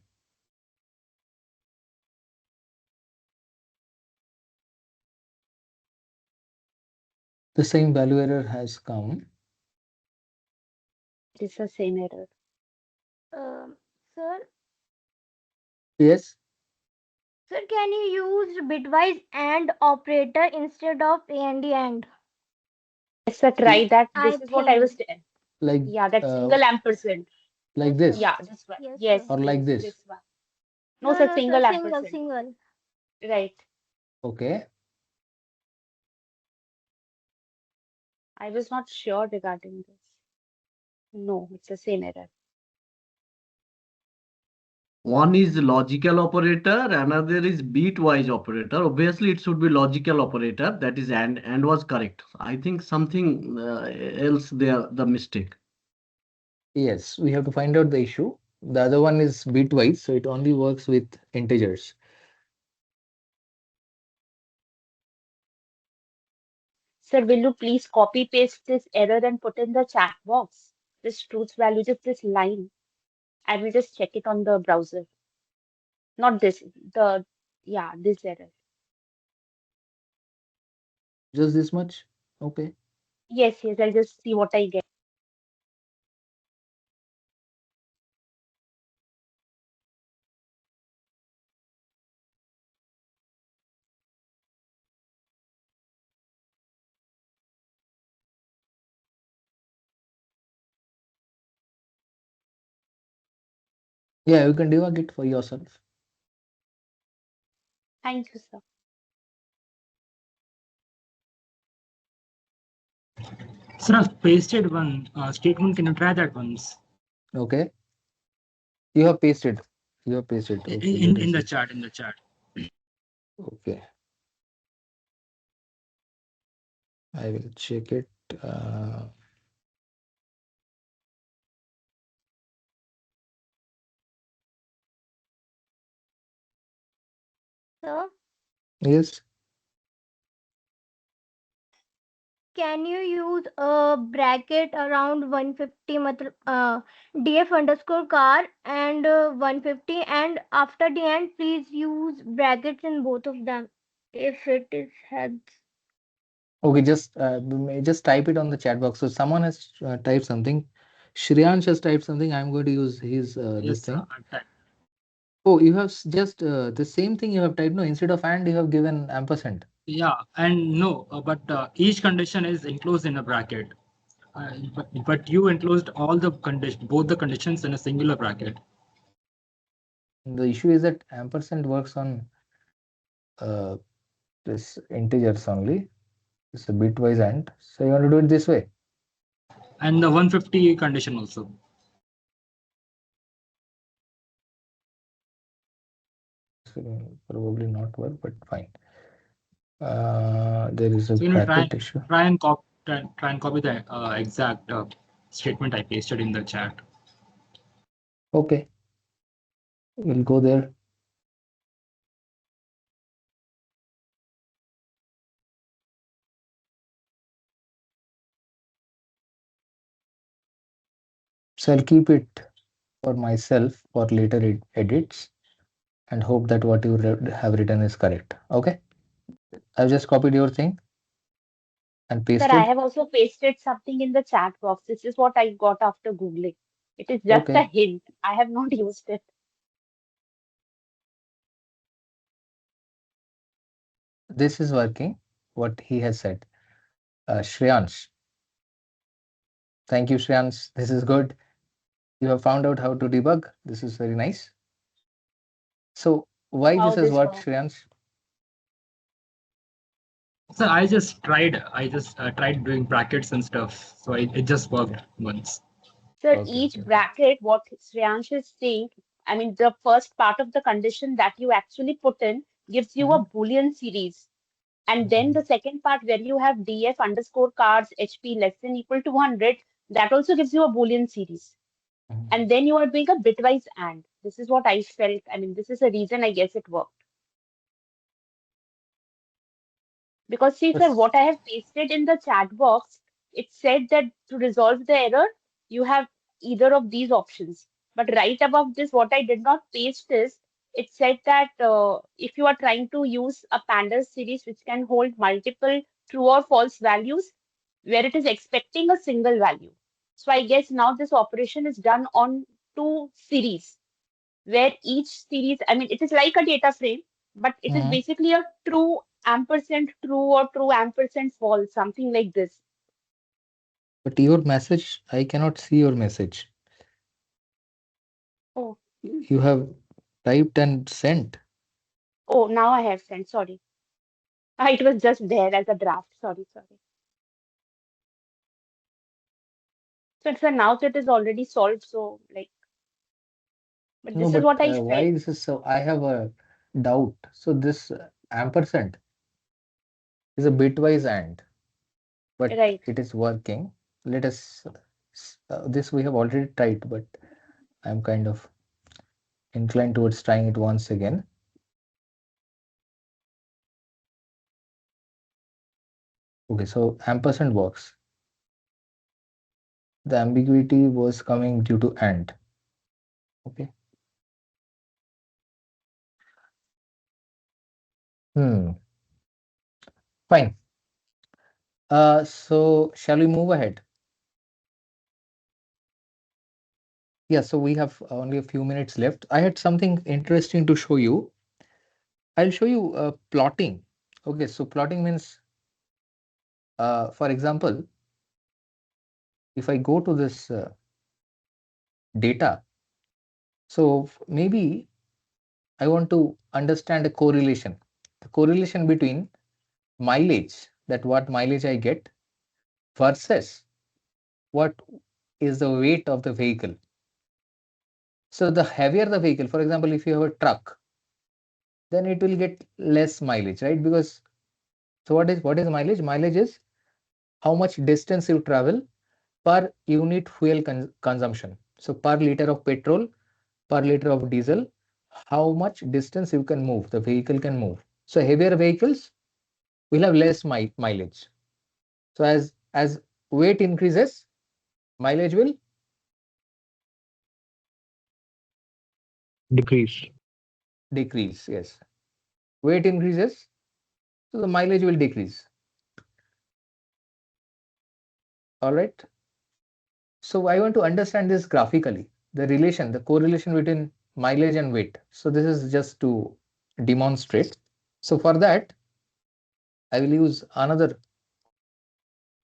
The same value error has come. It is the same error. Sir, Yes, sir, can you use bitwise and operator instead of A and D and? Yes, sir, try that. I This is what I was think. saying. like Yeah, that single ampersand. like Yes, this sir. Yeah, this one. Yes, Yes, sir. or like yes, this. this one. No, No, sir, no, sir. single Single, ampersand. single. Right. Okay. I was not sure regarding this. No, it's the same error. One is logical operator, another is bitwise operator. Obviously, it should be logical operator. That is and was correct. I think something else there, the mistake. Yes, we have to find out the issue. The other one is bitwise, so it only works with integers. Sir, will you please copy paste this error and put in the chat box? This truth value, just this line. I will just check it on the browser. Not this, yeah, this error. Just this much? Okay. Yes, yes, I'll just see what I get. Yeah, you can debug it for yourself. Thank you, sir. Sir, I've pasted one statement. Can you try that once? Okay. You have pasted. You have pasted. Okay, let In us the see. chat, in the chat. Okay. I will check it. Uh, So, yes. can you use a bracket around 150 df underscore car and 150, and after the end please use brackets in both of them if it is helps. Okay, just type it on the chat box. So someone has typed something. Shriyansh has typed something. I'm going to use his this Yes, sir. thing. I've typed. Oh, you have just the same thing you have typed. No, instead of and you have given ampersand. Yeah, and no, but each condition is enclosed in a bracket. But you enclosed all the condition, both the conditions in a singular bracket. The issue is that ampersand works on uh, this integers only. It's a bitwise and. So you want to do it this way. And the 150 condition also. This will probably not work, but fine. There is a So you know, bracket issue. try and copy the exact statement I pasted in the chat. Okay, we'll go there. So I'll keep it for myself for later edits and hope that what you have written is correct. Okay, I've just copied your thing and Sir, I pasted. have also pasted something in the chat box. This is what I got after Googling. It is just a Okay, hint. I have not used it. this is working. What he has said. Shreyansh, thank you, Shreyansh. This is good. You have found out how to debug. This is very nice. So why How this has this worked, works. Shreyansh? So I just tried doing brackets and stuff. So it just worked once. Sir, Okay, each okay, okay. bracket, what Shreyansh is saying, I mean, the first part of the condition that you actually put in gives you a Mhm, Boolean series. And then mhm, the second part where you have df underscore cards HP less than equal to 100, that also gives you a Boolean series. mhm. And then you are doing a bitwise and. This is what I felt. I mean, this is the reason I guess it worked. Because see, sir, Yes. what I have pasted in the chat box, it said that to resolve the error, you have either of these options. But right above this, what I did not paste is, it said that if you are trying to use a pandas series which can hold multiple true or false values, where it is expecting a single value. So I guess now this operation is done on two series where each series, I mean, it is like a data frame, but it is Mhm. basically a true ampersand true or true ampersand false, something like this. But your message, I cannot see your message. Oh, You have typed and sent. oh, now I have sent. Sorry. It was just there as a draft. Sorry, sorry. So it's now it is already solved. So like, but No, this is but what I why felt. this is so? I have a doubt. So this ampersand is a bitwise and, but Right. it is working. Let us. This we have already tried, but I'm kind of inclined towards trying it once again. Okay, so ampersand works. The ambiguity was coming due to and. Okay. Hmm. Fine. So shall we move ahead? Yeah, so we have only a few minutes left. I had something interesting to show you. I'll show you plotting. Okay, so plotting means, for example, if I go to this data So maybe I want to understand a correlation, the correlation between mileage, that what mileage I get, versus what is the weight of the vehicle. So the heavier the vehicle, for example, if you have a truck, then it will get less mileage, right? Because so what is mileage? Mileage is how much distance you travel per unit fuel consumption. So per liter of petrol, per liter of diesel, how much distance you can move, the vehicle can move. So heavier vehicles will have less mileage. So as weight increases, mileage will Decrease. decrease. Yes, weight increases, so the mileage will decrease. All right. So I want to understand this graphically, the relation, the correlation between mileage and weight. So this is just to demonstrate. So for that, I will use another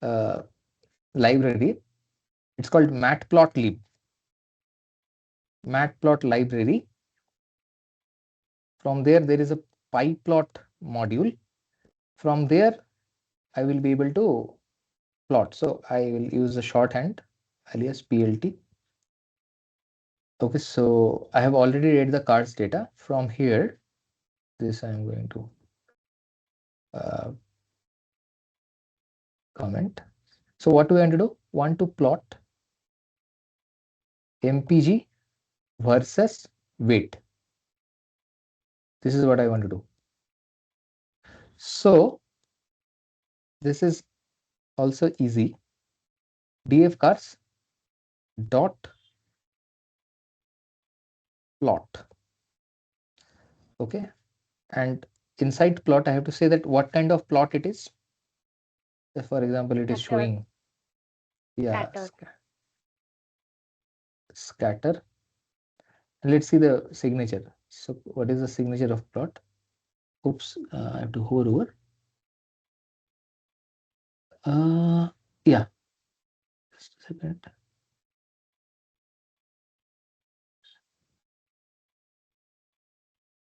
uh, library. It's called matplotlib. Matplot library. From there is a pyplot module. From there, I will be able to plot. So I will use the shorthand alias PLT. Okay, so I have already read the cards data. From here, this I am going to comment. So what do I want to do? Want to plot MPG versus weight. This is what I want to do. So this is also easy. DF cars dot plot. Okay, and inside plot I have to say that what kind of plot it is. If, for example, it is Scatter. showing, yeah, Scatter. scatter. Let's see the signature. So what is the signature of plot? Oops, I have to hover over. Yeah, just a second.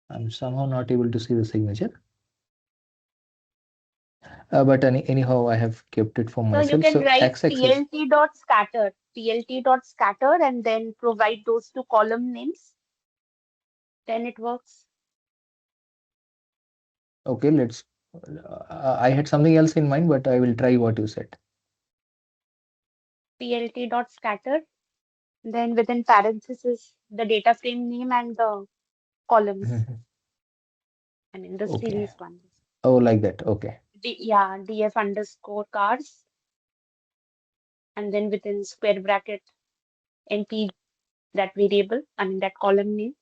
I'm somehow not able to see the signature. But anyhow, I have kept it for So you myself. can So write x-axis. plt.scatter, and then provide those two column names. Then it works. Okay, let's. I had something else in mind, but I will try what you said. plt.scatter. Then within parentheses, the data frame name and the columns. I mean, the Okay. series one. Oh, like that. Okay. Yeah, df underscore cars. And then within square bracket, np, that variable, I mean, that column name.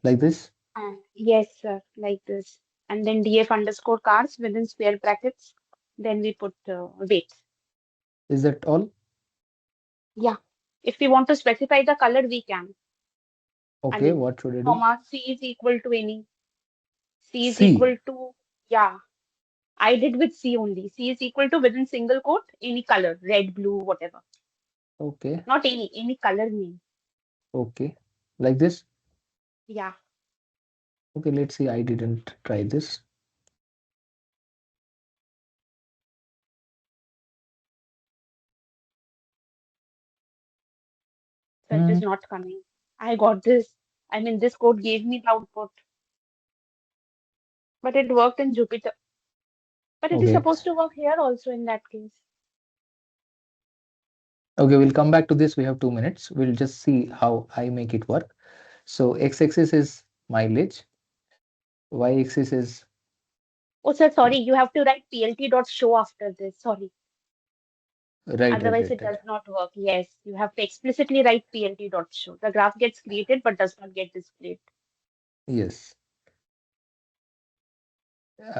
Like this. Yes, sir, like this. And then df underscore cars within square brackets. Then we put weight. Is that all? Yeah. If we want to specify the color, we can. I Okay. mean, What should I do? comma C is equal to any. C is C. equal to, yeah. I did with C only. C is equal to within single quote, any color, red, blue, whatever. Okay. Not any color name. Okay. Like this. Yeah. Okay. Let's see. I didn't try this. So it is not coming. I got this. I mean, this code gave me the output, but it worked in Jupyter. But it is Okay. supposed to work here also in that case. Okay. We'll come back to this. We have 2 minutes. We'll just see how I make it work. So x-axis is mileage. Y-axis is Oh, sir, sorry. You have to write plt.show after this. Sorry. Otherwise, it right. does not work. Yes, you have to explicitly write plt.show. The graph gets created but does not get displayed. Yes.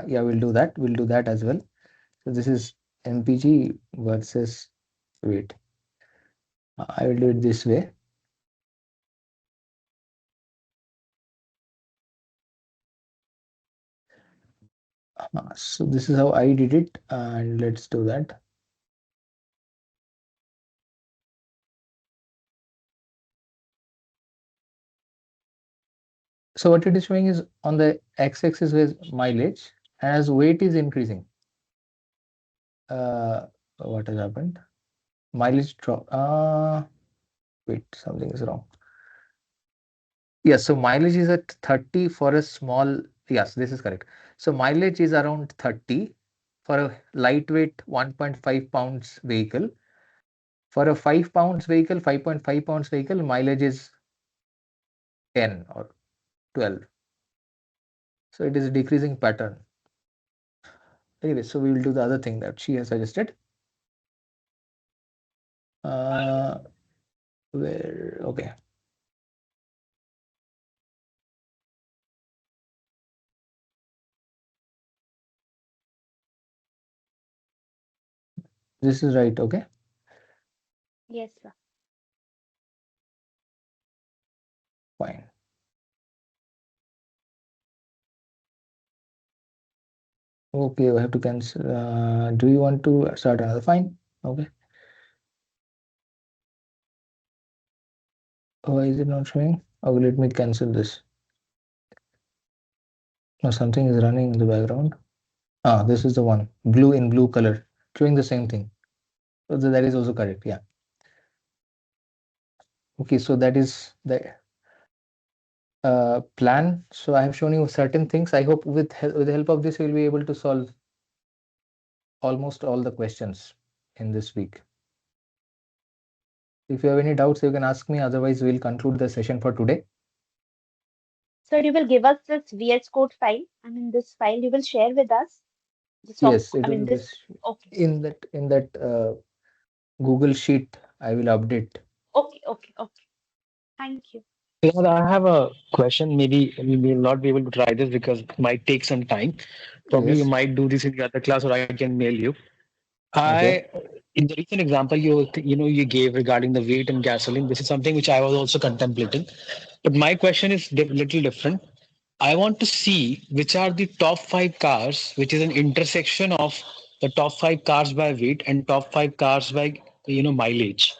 Yeah, we'll do that. We'll do that as well. So this is MPG versus weight. I will do it this way. So this is how I did it, and let's do that. So what it is showing is on the x-axis is mileage, and as weight is increasing, what has happened? Mileage drop. Wait, something is wrong. Yes, so mileage is at 30 for a small. Yes, this is correct. So mileage is around 30 for a lightweight 1.5 pounds vehicle. For a 5 pounds vehicle, 5.5 pounds vehicle, mileage is 10 or 12. So it is a decreasing pattern. Anyway, so we will do the other thing that she has suggested. Where, okay. This is right, okay? Yes, sir. Fine. Okay, we have to cancel. Do you want to start another? Fine. Okay. Why is it not showing? Oh, let me cancel this. No, something is running in the background. Ah, this is the one. Blue in blue color, showing the same thing. So that is also correct. Yeah. Okay, so that is the plan. So I have shown you certain things. I hope with the help of this, we'll be able to solve almost all the questions in this week. If you have any doubts, you can ask me. Otherwise, we'll conclude the session for today. So you will give us this VS Code file. I mean, this file you will share with us. The Yes, I it mean, will be this. Okay. in that Google Sheet. I will update. Okay. Okay. Okay. Thank you. Vinod, I have a question. Maybe we will not be able to try this because it might take some time. Probably you Yes. might do this in the other class, or I can mail you. I, Okay. in the recent example you gave regarding the weight and gasoline, this is something which I was also contemplating. But my question is little different. I want to see which are the top five cars, which is an intersection of the top five cars by weight and top five cars by mileage.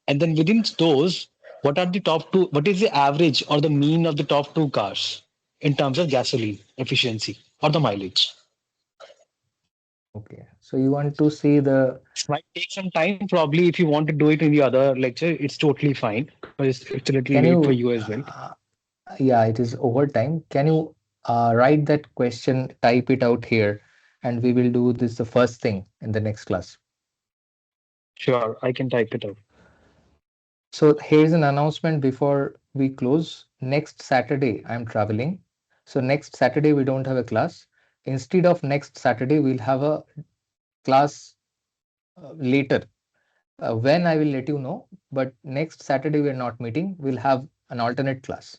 And then within those, what are the top two? What is the average or the mean of the top two cars in terms of gasoline efficiency or the mileage? Okay. So you want to see the. This might take some time. Probably, if you want to do it in the other lecture, it's totally fine. But it's a little Can late for you? you as well. Yeah, it is overtime. Can you write that question, type it out here, and we will do this the first thing in the next class. Sure, I can type it out. So here's an announcement before we close. Next Saturday, I'm traveling. So next Saturday, we don't have a class. Instead of next Saturday, we'll have a class later. When I will let you know, but next Saturday, we're not meeting. We'll have an alternate class.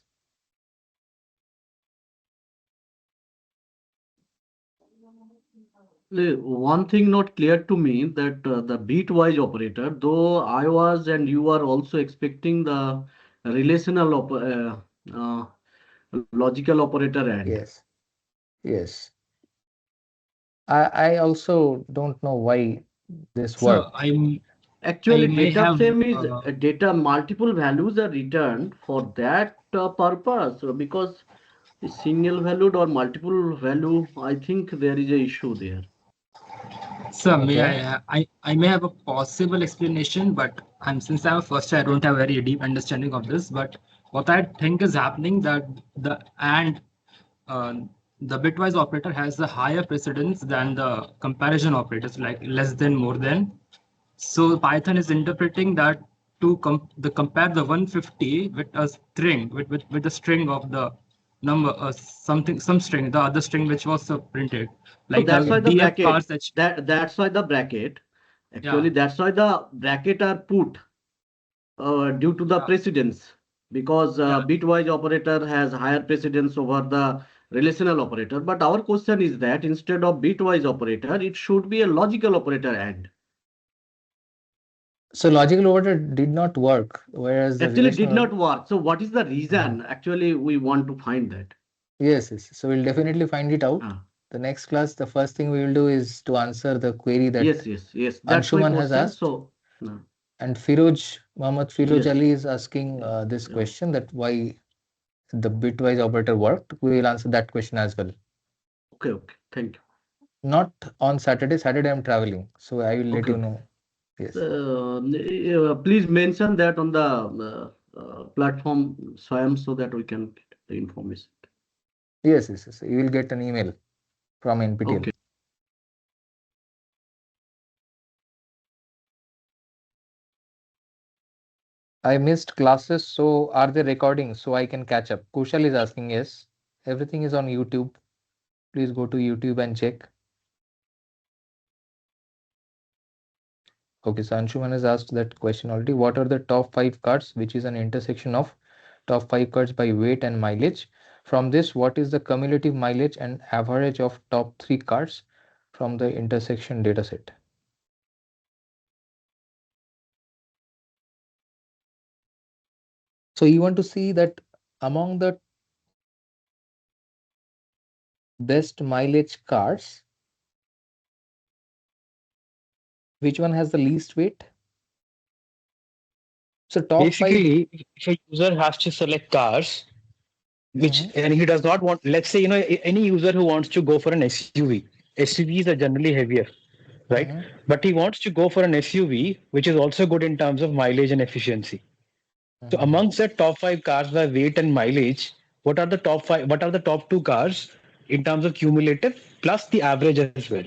One thing not clear to me that the bitwise operator, though I was and you are also expecting the relational uh, logical operator and Yes. Yes. I also don't know why this So worked. I actually may data have frame is data multiple values are returned for that purpose because the single valued or multiple value, I think there is a issue there. So may Okay. I may have a possible explanation, but since I'm a first year, I don't have very deep understanding of this. But what I think is happening that uh, the bitwise operator has a higher precedence than the comparison operators, like less than, more than. So Python is interpreting that to compare the 150 with a string with the string of the number some string, the other string which was printed, So like the that's why the df bracket, cars h. that's why the bracket, Yeah, actually that's why the bracket are put due to the yeah, precedence because yeah. bitwise operator has higher precedence over the relational operator. But our question is that instead of bitwise operator, it should be a logical operator and So logical operator did not work, whereas the actually did relational. not work. So what is the reason? Actually, we want to find that. Yes, yes. So we'll definitely find it out. Ah, The next class, the first thing we will do is to answer the query that yes, yes, yes. That's my Anshuman has question. asked. So, no. And Mohammed Firoj Yes, Ali is asking yes, this yeah. question that why the bitwise operator worked, we will answer that question as well. Okay, okay. Thank you. Not on Saturday. Saturday I'm traveling, so I will let Okay. you know. Yes. Please mention that on the platform, Swayam, so that we can get the information. Yes, yes, yes. You will get an email from NPTEL. Okay. I missed classes, so are they recording so I can catch up? Kushal is asking, yes. Everything is on YouTube. Please go to YouTube and check. Okay, so Anshuman has asked that question already. What are the top 5 cards, which is an intersection of top 5 cards by weight and mileage? From this, what is the cumulative mileage and average of top 3 cards from the intersection dataset? So you want to see that among the best mileage cards, which one has the least weight? So top 5. Basically, if a user has to select cars, which and he does not want, let's say, any user who wants to go for an SUV, SUVs are generally heavier, right? But he wants to go for an SUV, which is also good in terms of mileage and efficiency. So amongst the top 5 cars by weight and mileage, what are the top 5? What are the top 2 cars in terms of cumulative plus the average as well?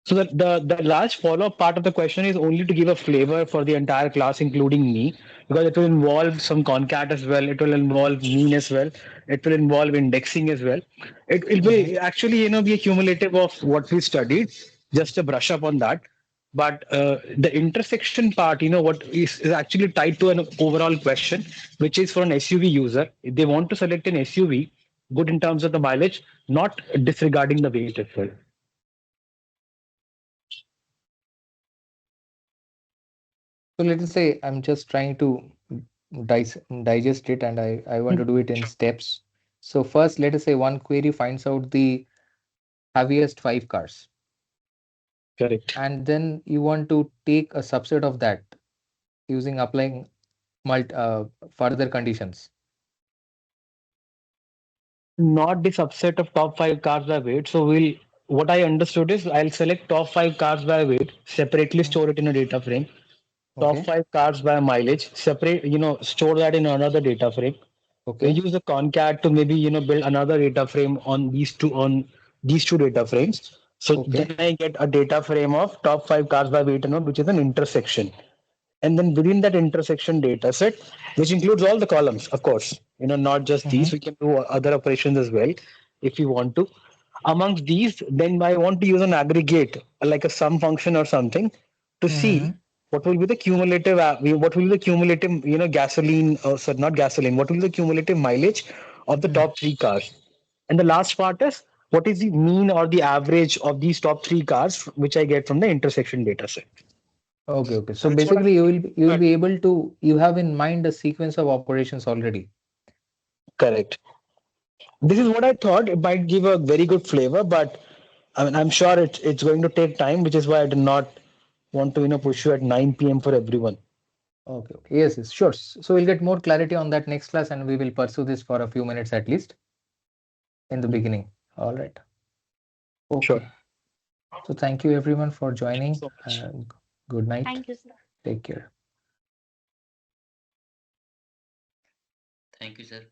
So the large follow-up part of the question is only to give a flavor for the entire class, including me, because it will involve some concat as well. It will involve mean as well. It will involve indexing as well. It will actually be a cumulative of what we studied. Just a brush up on that. But the intersection part, what is actually tied to an overall question, which is for an SUV user. If they want to select an SUV, good in terms of the mileage, not disregarding the weight as well. So let us say I'm just trying to digest it, and I want to do it in steps. So first, let us say one query finds out the heaviest 5 cars. Correct. And then you want to take a subset of that using applying further conditions. Not the subset of top 5 cars by weight. So what I understood is I'll select top 5 cars by weight, separately store it in a data frame. Top 5 cars by mileage, separate, store that in another data frame. Okay. Use the concat to maybe, build another data frame on these two data frames. So then I get a data frame of top 5 cars by weight and node, which is an intersection. And then within that intersection data set, which includes all the columns, of course, not just these, we can do other operations as well if you want to. Amongst these, then I want to use an aggregate, like a sum function or something, to see what will be the cumulative, gasoline, sorry, not gasoline, what will be the cumulative mileage of the top 3 cars. And the last part is what is the mean or the average of these top 3 cars, which I get from the intersection data set. Okay, okay. So basically, you will be able to, you have in mind a sequence of operations already. Correct. This is what I thought. It might give a very good flavor, but I mean, I'm sure it's going to take time, which is why I did not want to push you at 9 p.m. for everyone. Okay, okay. Yes, yes, sure. So we'll get more clarity on that next class, and we will pursue this for a few minutes at least in the beginning. All right. Okay. Sure. So thank you everyone for joining. Good night. Thank you, sir. Take care. Thank you, sir.